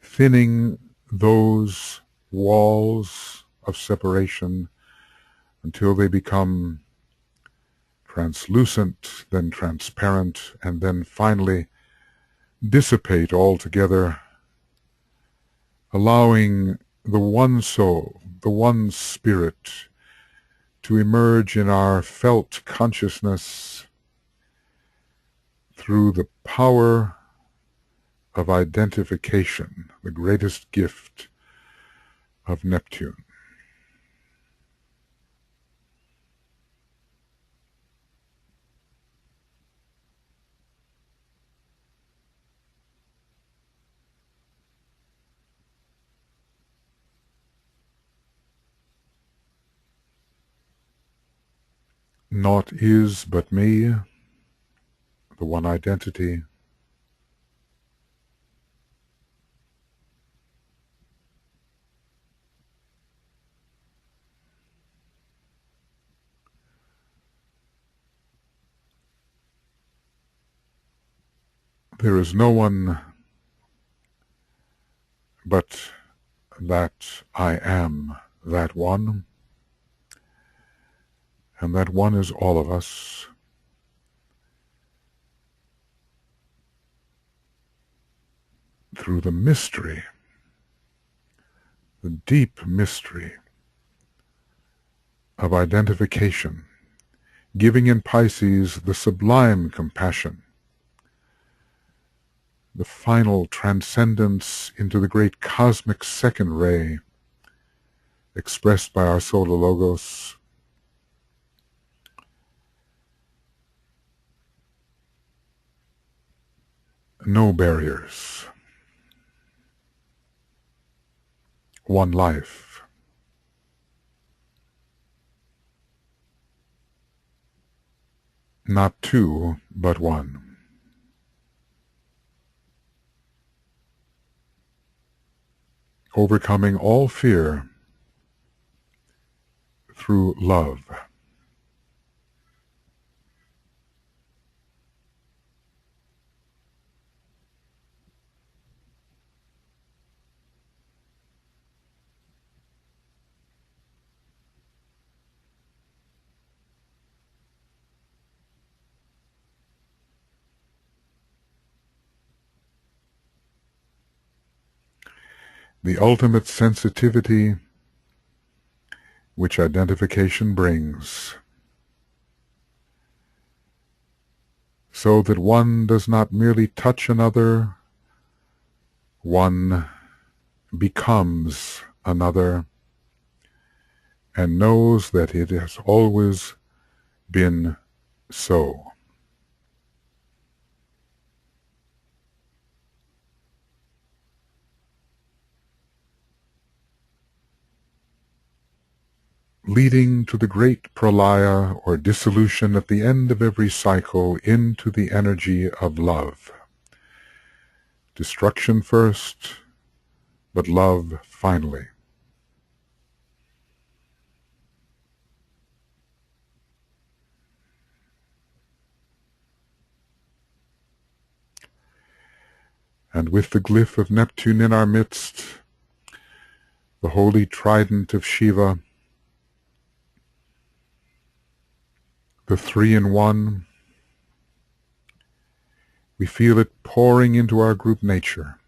thinning those walls of separation until they become translucent, then transparent, and then finally dissipate altogether, allowing the one soul, the one spirit, to emerge in our felt consciousness through the power of identification, the greatest gift of Neptune. Naught is but me, the one identity. There is no one but that I am that one, and that one is all of us. Through the mystery, the deep mystery of identification, giving in Pisces the sublime compassion, the final transcendence into the great cosmic second ray expressed by our solar logos. No barriers. One life. Not two, but one. Overcoming all fear through love. The ultimate sensitivity which identification brings, so that one does not merely touch another, one becomes another, and knows that it has always been so. Leading to the great pralaya or dissolution at the end of every cycle into the energy of love. Destruction first, but love finally. And with the glyph of Neptune in our midst, the holy trident of Shiva, the three-in-one, we feel it pouring into our group nature,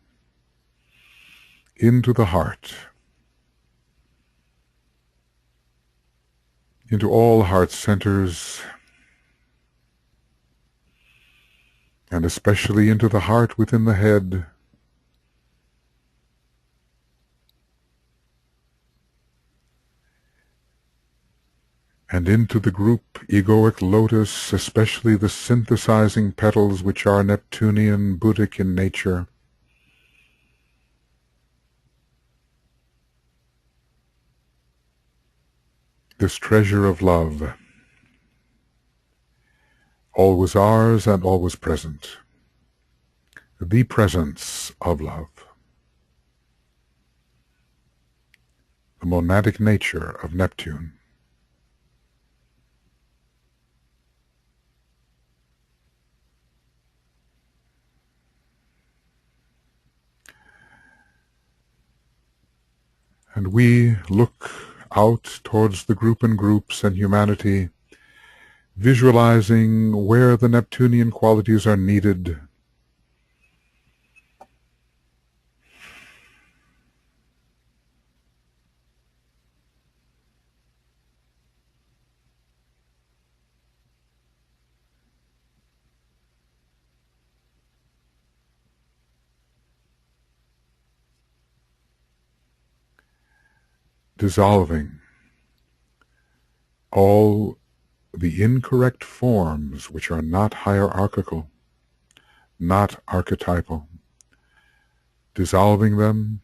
into the heart, into all heart centers, and especially into the heart within the head, and into the group egoic lotus, especially the synthesizing petals which are Neptunian, Buddhic in nature. This treasure of love, always ours and always present, the presence of love, the monadic nature of Neptune. And we look out towards the group and groups and humanity, visualizing where the Neptunian qualities are needed. Dissolving all the incorrect forms which are not hierarchical, not archetypal, dissolving them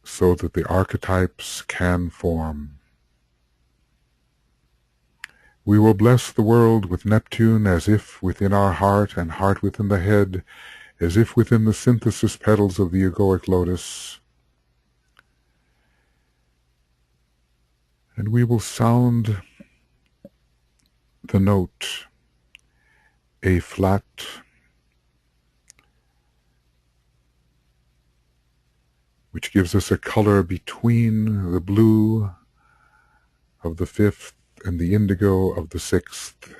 so that the archetypes can form. We will bless the world with Neptune as if within our heart and heart within the head, as if within the synthesis petals of the egoic lotus. And we will sound the note A flat, which gives us a color between the blue of the fifth and the indigo of the sixth.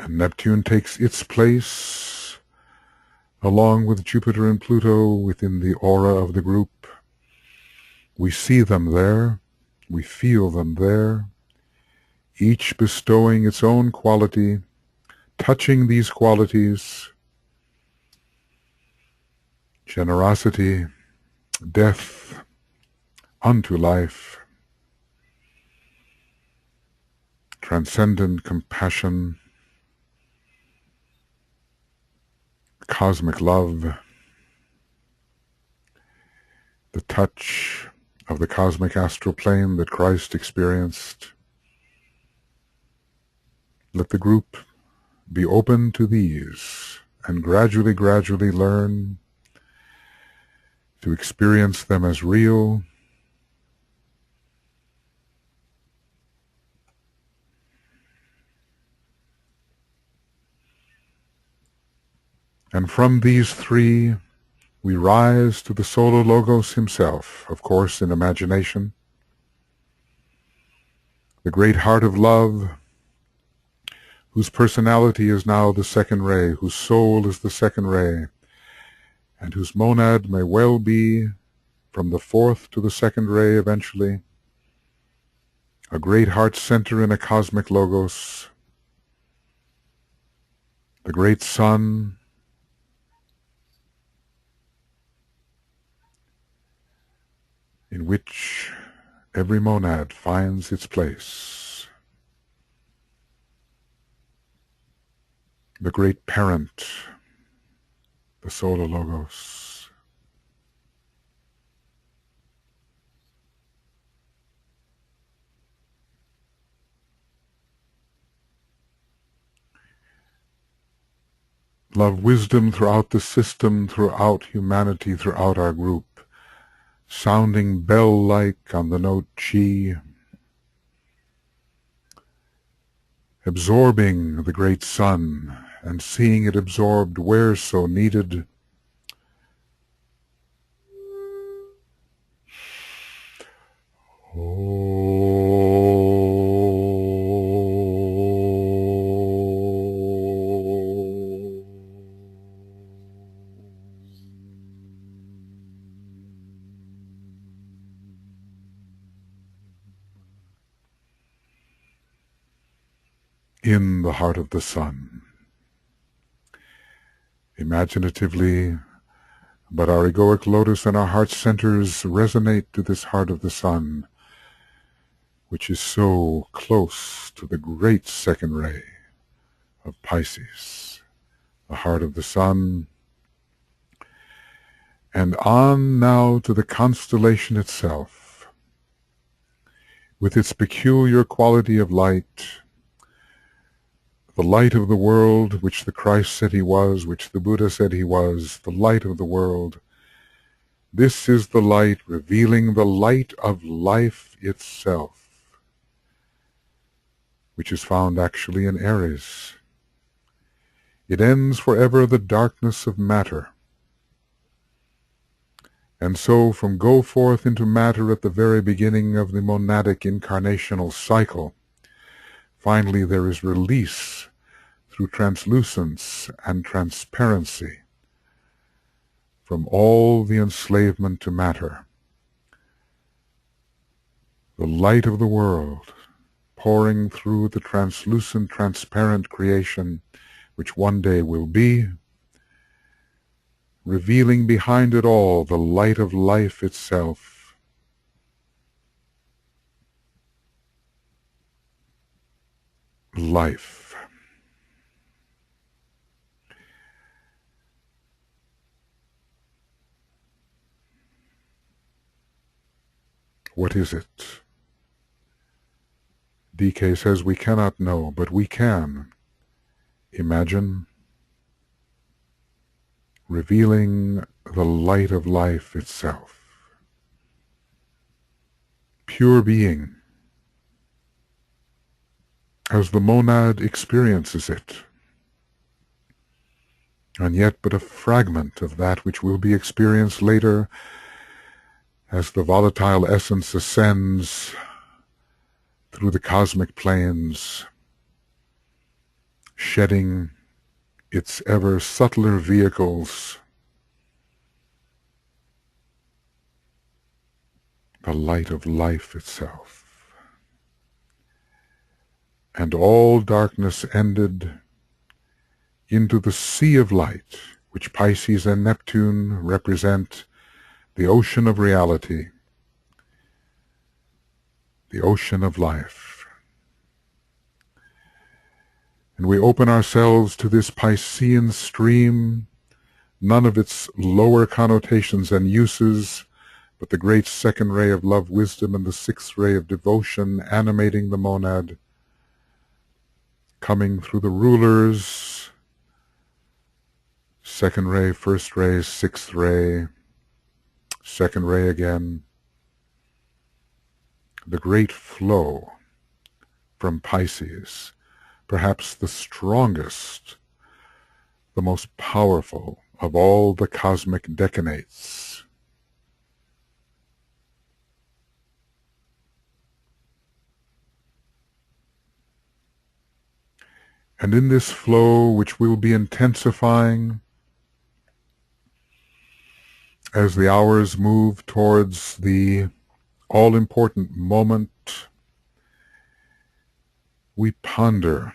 And Neptune takes its place along with Jupiter and Pluto within the aura of the group. We see them there, we feel them there, each bestowing its own quality, touching these qualities: generosity, death unto life, transcendent compassion, cosmic love, the touch of the cosmic astral plane that Christ experienced. Let the group be open to these and gradually learn to experience them as real, and from these three we rise to the Solar Logos himself, of course in imagination, the great heart of love, whose personality is now the second ray, whose soul is the second ray, and whose monad may well be, from the fourth to the second ray eventually, a great heart center in a cosmic logos, the great sun, in which every monad finds its place, the great parent, the Solar Logos. Love wisdom throughout the system, throughout humanity, throughout our group, sounding bell-like on the note Chi, absorbing the great sun and seeing it absorbed where so needed. In the heart of the sun. Imaginatively, but our egoic lotus and our heart centers resonate to this heart of the sun. which is so close to the great second ray of Pisces, the heart of the sun, and on now to the constellation itself, with its peculiar quality of light, the light of the world, which the Christ said he was, which the Buddha said he was, the light of the world. This is the light revealing the light of life itself, which is found actually in Aries. It ends forever the darkness of matter. And so from go forth into matter at the very beginning of the monadic incarnational cycle, finally there is release through translucence and transparency from all the enslavement to matter. The light of the world pouring through the translucent, transparent creation which one day will be, revealing behind it all the light of life itself. Life. What is it? DK says we cannot know, but we can imagine revealing the light of life itself. Pure being, as the monad experiences it, and yet but a fragment of that which will be experienced later as the volatile essence ascends through the cosmic planes, shedding its ever subtler vehicles, the light of life itself. And all darkness ended into the sea of light, which Pisces and Neptune represent, the ocean of reality, the ocean of life. And we open ourselves to this Piscean stream, none of its lower connotations and uses, but the great second ray of love, wisdom, and the sixth ray of devotion animating the monad, coming through the rulers, second ray, first ray, sixth ray, second ray again, the great flow from Pisces, perhaps the strongest, the most powerful of all the cosmic decanates. And in this flow, which will be intensifying as the hours move towards the all-important moment, we ponder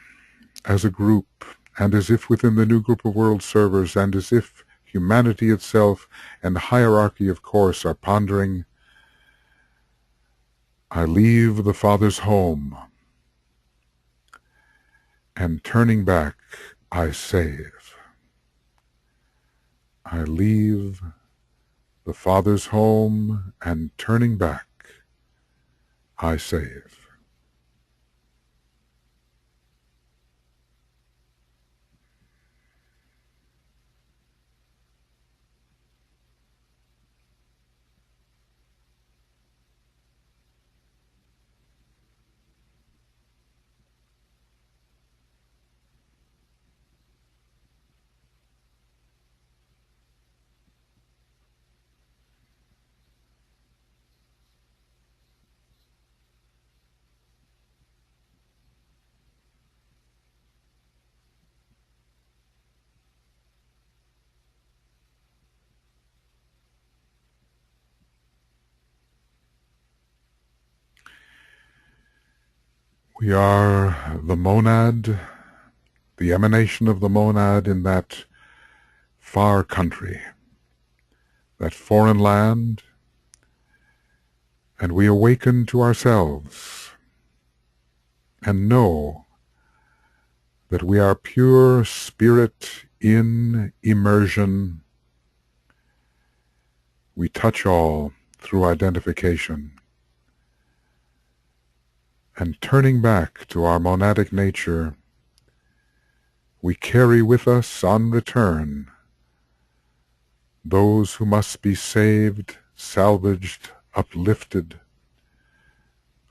as a group, and as if within the new group of world servers, and as if humanity itself and hierarchy of course are pondering, I leave the Father's home, and turning back, I save. I leave the Father's home, and turning back, I save. We are the monad, the emanation of the monad in that far country, that foreign land, and we awaken to ourselves and know that we are pure spirit in immersion. We touch all through identification, and turning back to our monadic nature, we carry with us on return those who must be saved, salvaged, uplifted.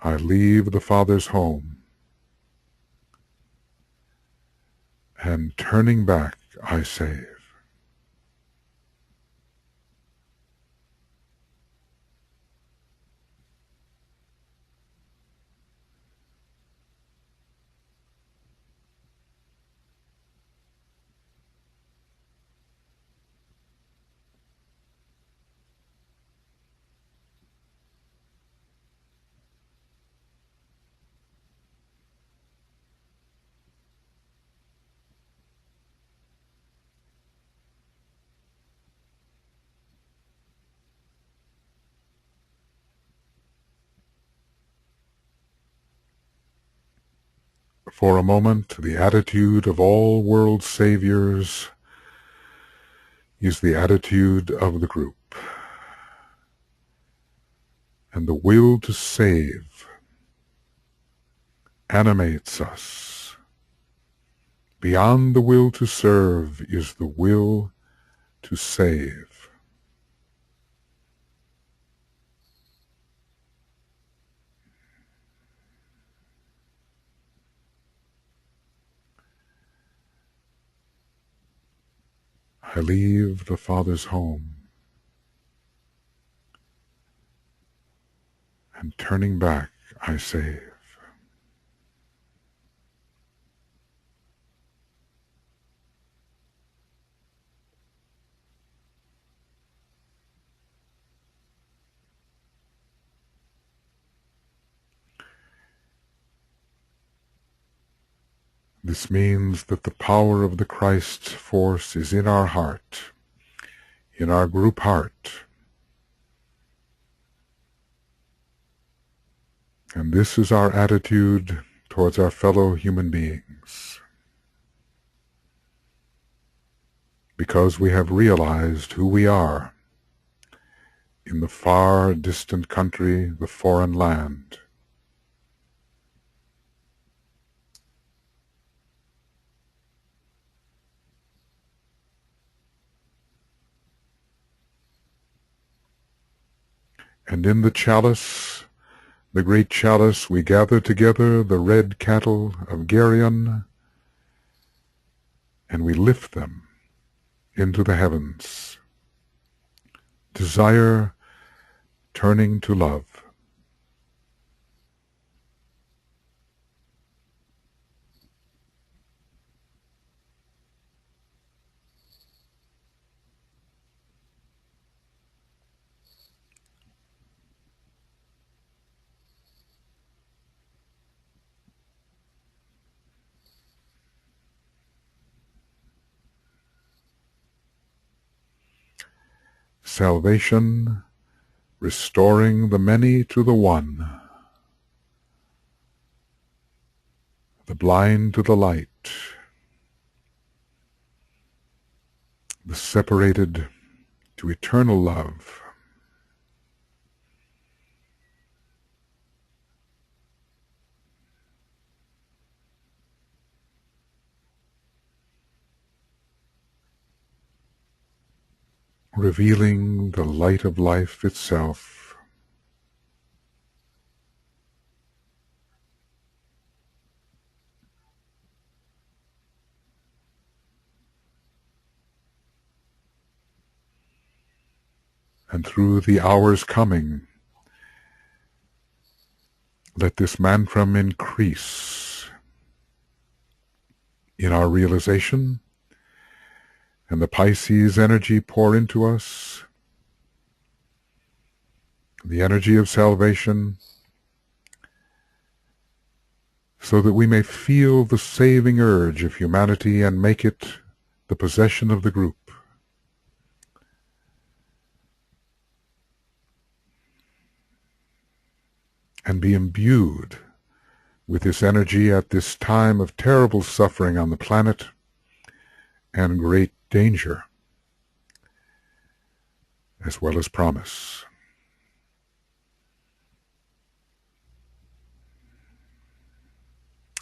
I leave the Father's home, and turning back I save. For a moment, the attitude of all world saviors is the attitude of the group, and the will to save animates us. Beyond the will to serve is the will to save. I leave the Father's home, and turning back I save. This means that the power of the Christ force is in our heart, in our group heart. And this is our attitude towards our fellow human beings, because we have realized who we are in the far distant country, the foreign land. And in the chalice, the great chalice, we gather together the red cattle of Geryon, and we lift them into the heavens. Desire turning to love. Salvation, restoring the many to the one, the blind to the light, the separated to eternal love. Revealing the light of life itself. And through the hours coming, let this mantram increase in our realization, and the Pisces energy pour into us, the energy of salvation, so that we may feel the saving urge of humanity and make it the possession of the group. And be imbued with this energy at this time of terrible suffering on the planet and great danger, as well as promise.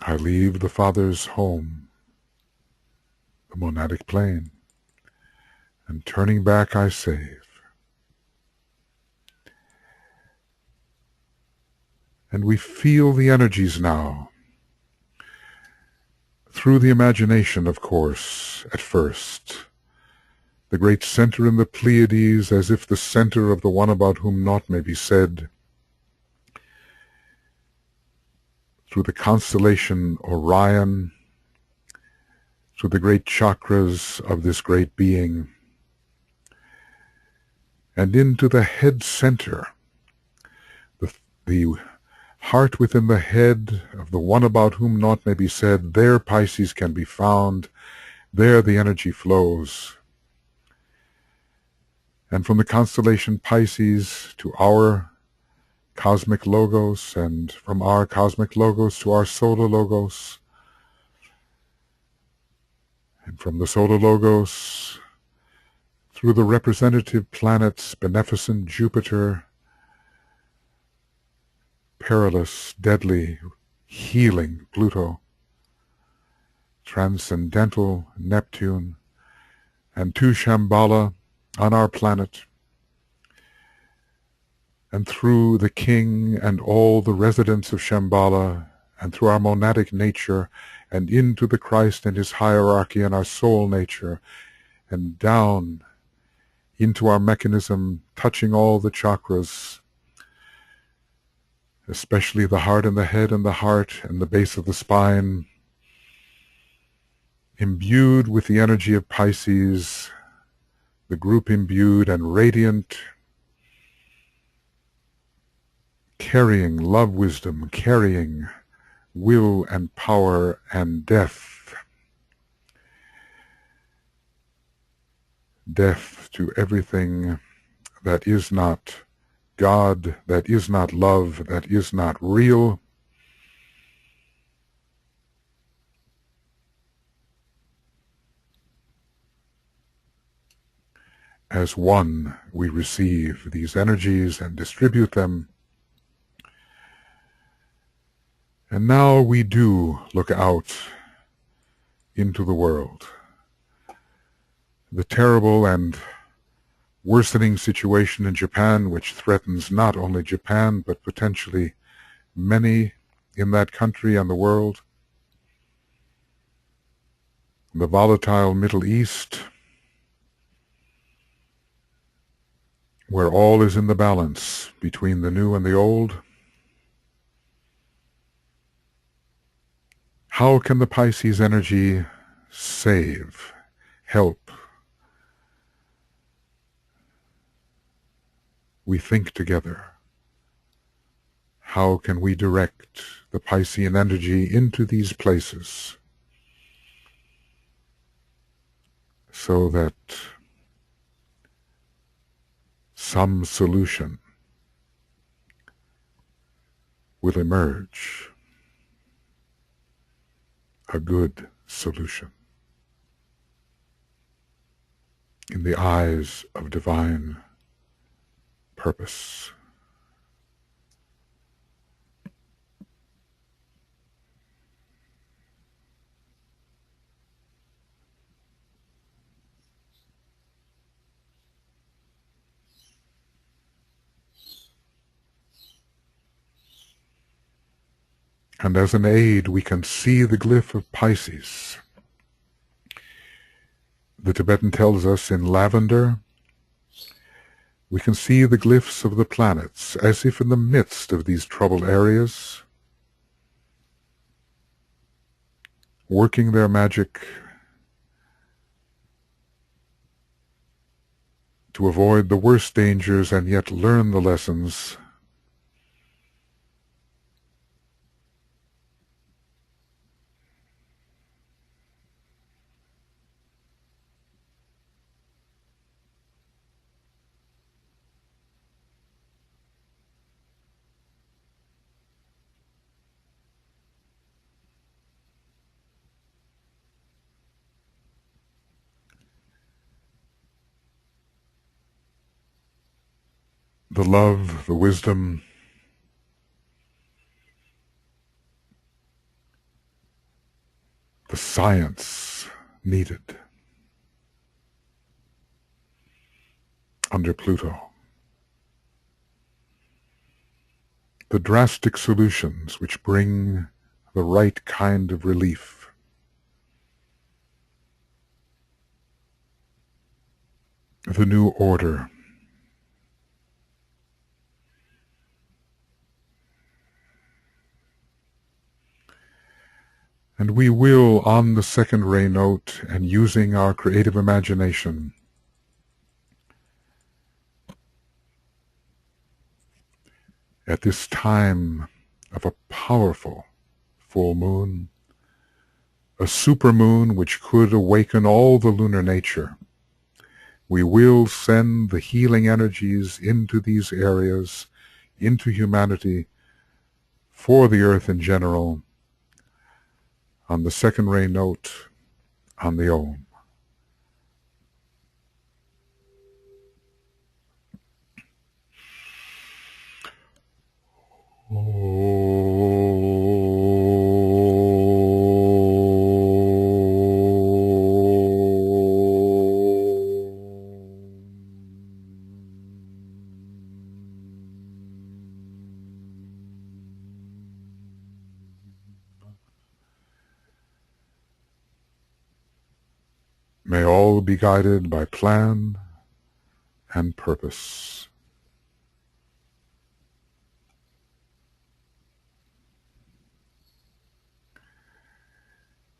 I leave the Father's home, the monadic plane, and turning back I save. And we feel the energies now, through the imagination, of course, at first, the great center in the Pleiades, as if the center of the one about whom naught may be said, through the constellation Orion, through the great chakras of this great being, and into the head center, the heart within the head of the one about whom naught may be said. There Pisces can be found, there the energy flows. And from the constellation Pisces to our cosmic logos, and from our cosmic logos to our solar logos, and from the solar logos through the representative planets, beneficent Jupiter, perilous, deadly, healing Pluto, transcendental Neptune, and to Shambhala on our planet, and through the king and all the residents of Shambhala, and through our monadic nature, and into the Christ and his hierarchy and our soul nature, and down into our mechanism, touching all the chakras, especially the heart and the head and the heart and the base of the spine, imbued with the energy of Pisces, the group imbued and radiant, carrying love, wisdom, carrying will and power and death. Death to everything that is not God, that is not love, that is not real. As one, we receive these energies and distribute them. And now we do look out into the world. The terrible and worsening situation in Japan, which threatens not only Japan, but potentially many in that country and the world. The volatile Middle East, where all is in the balance between the new and the old. How can the Pisces energy save, help? We think together. How can we direct the Piscean energy into these places so that some solution will emerge, a good solution, in the eyes of divine purpose? And as an aid, we can see the glyph of Pisces. The Tibetan tells us in lavender, we can see the glyphs of the planets as if in the midst of these troubled areas, working their magic to avoid the worst dangers and yet learn the lessons. the love, the wisdom, the science needed under Pluto. The drastic solutions which bring the right kind of relief. The new order. And we will, on the second ray note and using our creative imagination, at this time of a powerful full moon, a supermoon which could awaken all the lunar nature, we will send the healing energies into these areas, into humanity, for the earth in general, on the second ray note, on the Om. May all be guided by plan and purpose.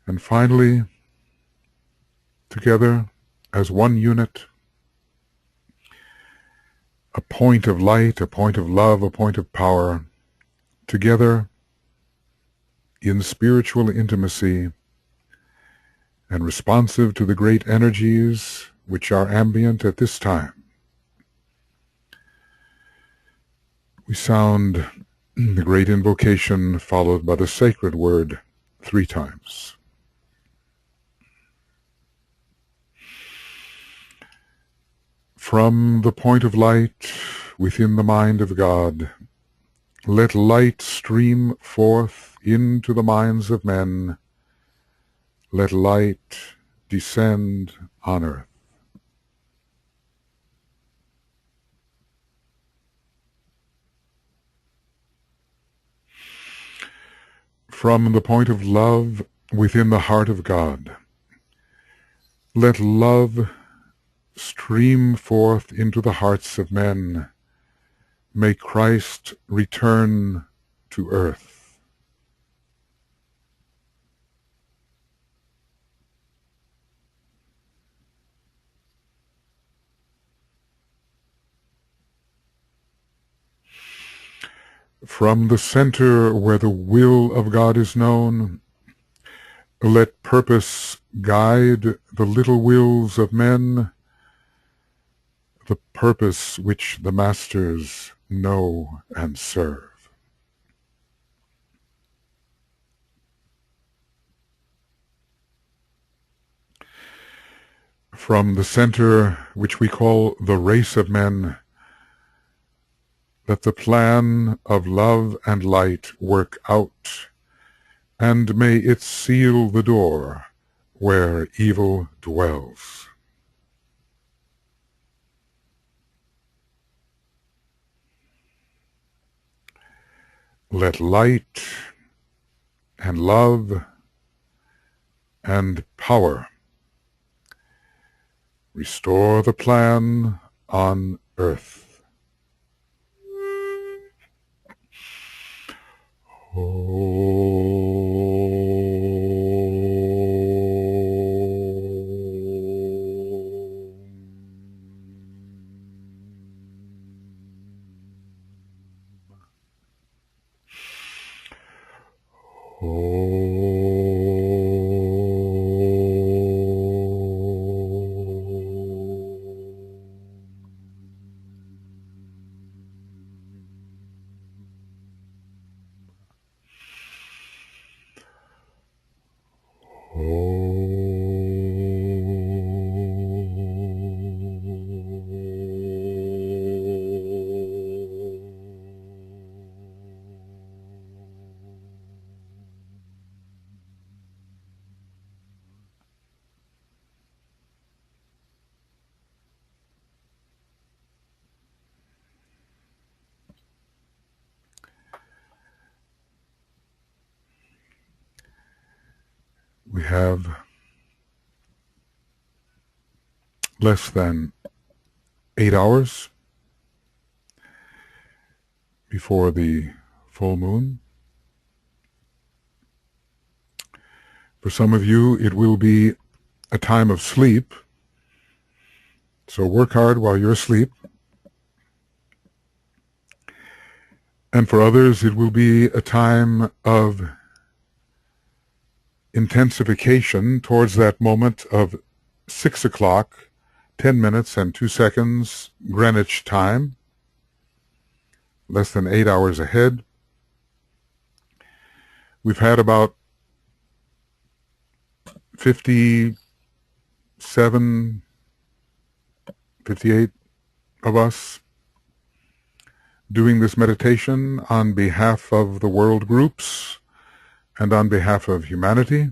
And finally, together as one unit, a point of light, a point of love, a point of power, together in spiritual intimacy and responsive to the great energies which are ambient at this time. We sound the great invocation followed by the sacred word 3 times. From the point of light within the mind of God, let light stream forth into the minds of men. Let light descend on earth. From the point of love within the heart of God, let love stream forth into the hearts of men. May Christ return to earth. From the center where the will of God is known, let purpose guide the little wills of men, the purpose which the masters know and serve. From the center which we call the race of men, let the plan of love and light work out, and may it seal the door where evil dwells. Let light and love and power restore the plan on earth. We have less than 8 hours before the full moon. For some of you, it will be a time of sleep, so work hard while you're asleep. And for others, it will be a time of intensification towards that moment of 6 o'clock, 10 minutes and 2 seconds Greenwich time, less than 8 hours ahead. We've had about 57, 58 of us doing this meditation on behalf of the world groups and on behalf of humanity.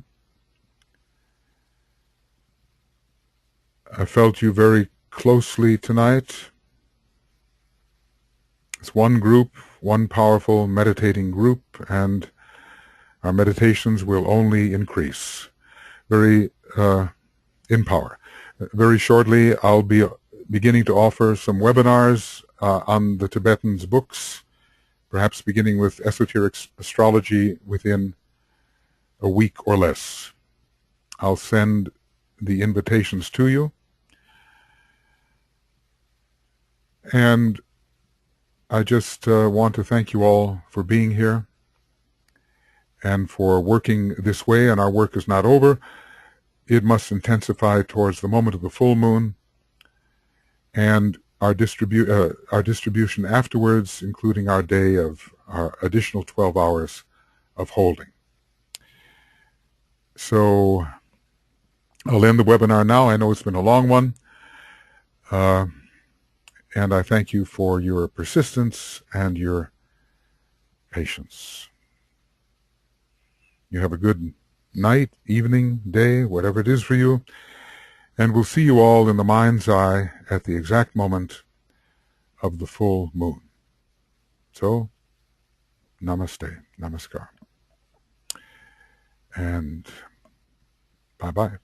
I felt you very closely tonight. It's one group, one powerful meditating group, and our meditations will only increase in power. Very shortly, I'll be beginning to offer some webinars on the Tibetan's books, perhaps beginning with esoteric astrology within a week or less. I'll send the invitations to you. And I just want to thank you all for being here and for working this way. And our work is not over. It must intensify towards the moment of the full moon and our distribution afterwards, including our day of our additional 12 hours of holding. So I'll end the webinar now. I know it's been a long one. And I thank you for your persistence and your patience. You have a good night, evening, day, whatever it is for you. And we'll see you all in the mind's eye at the exact moment of the full moon. So, namaste, namaskar. And bye-bye.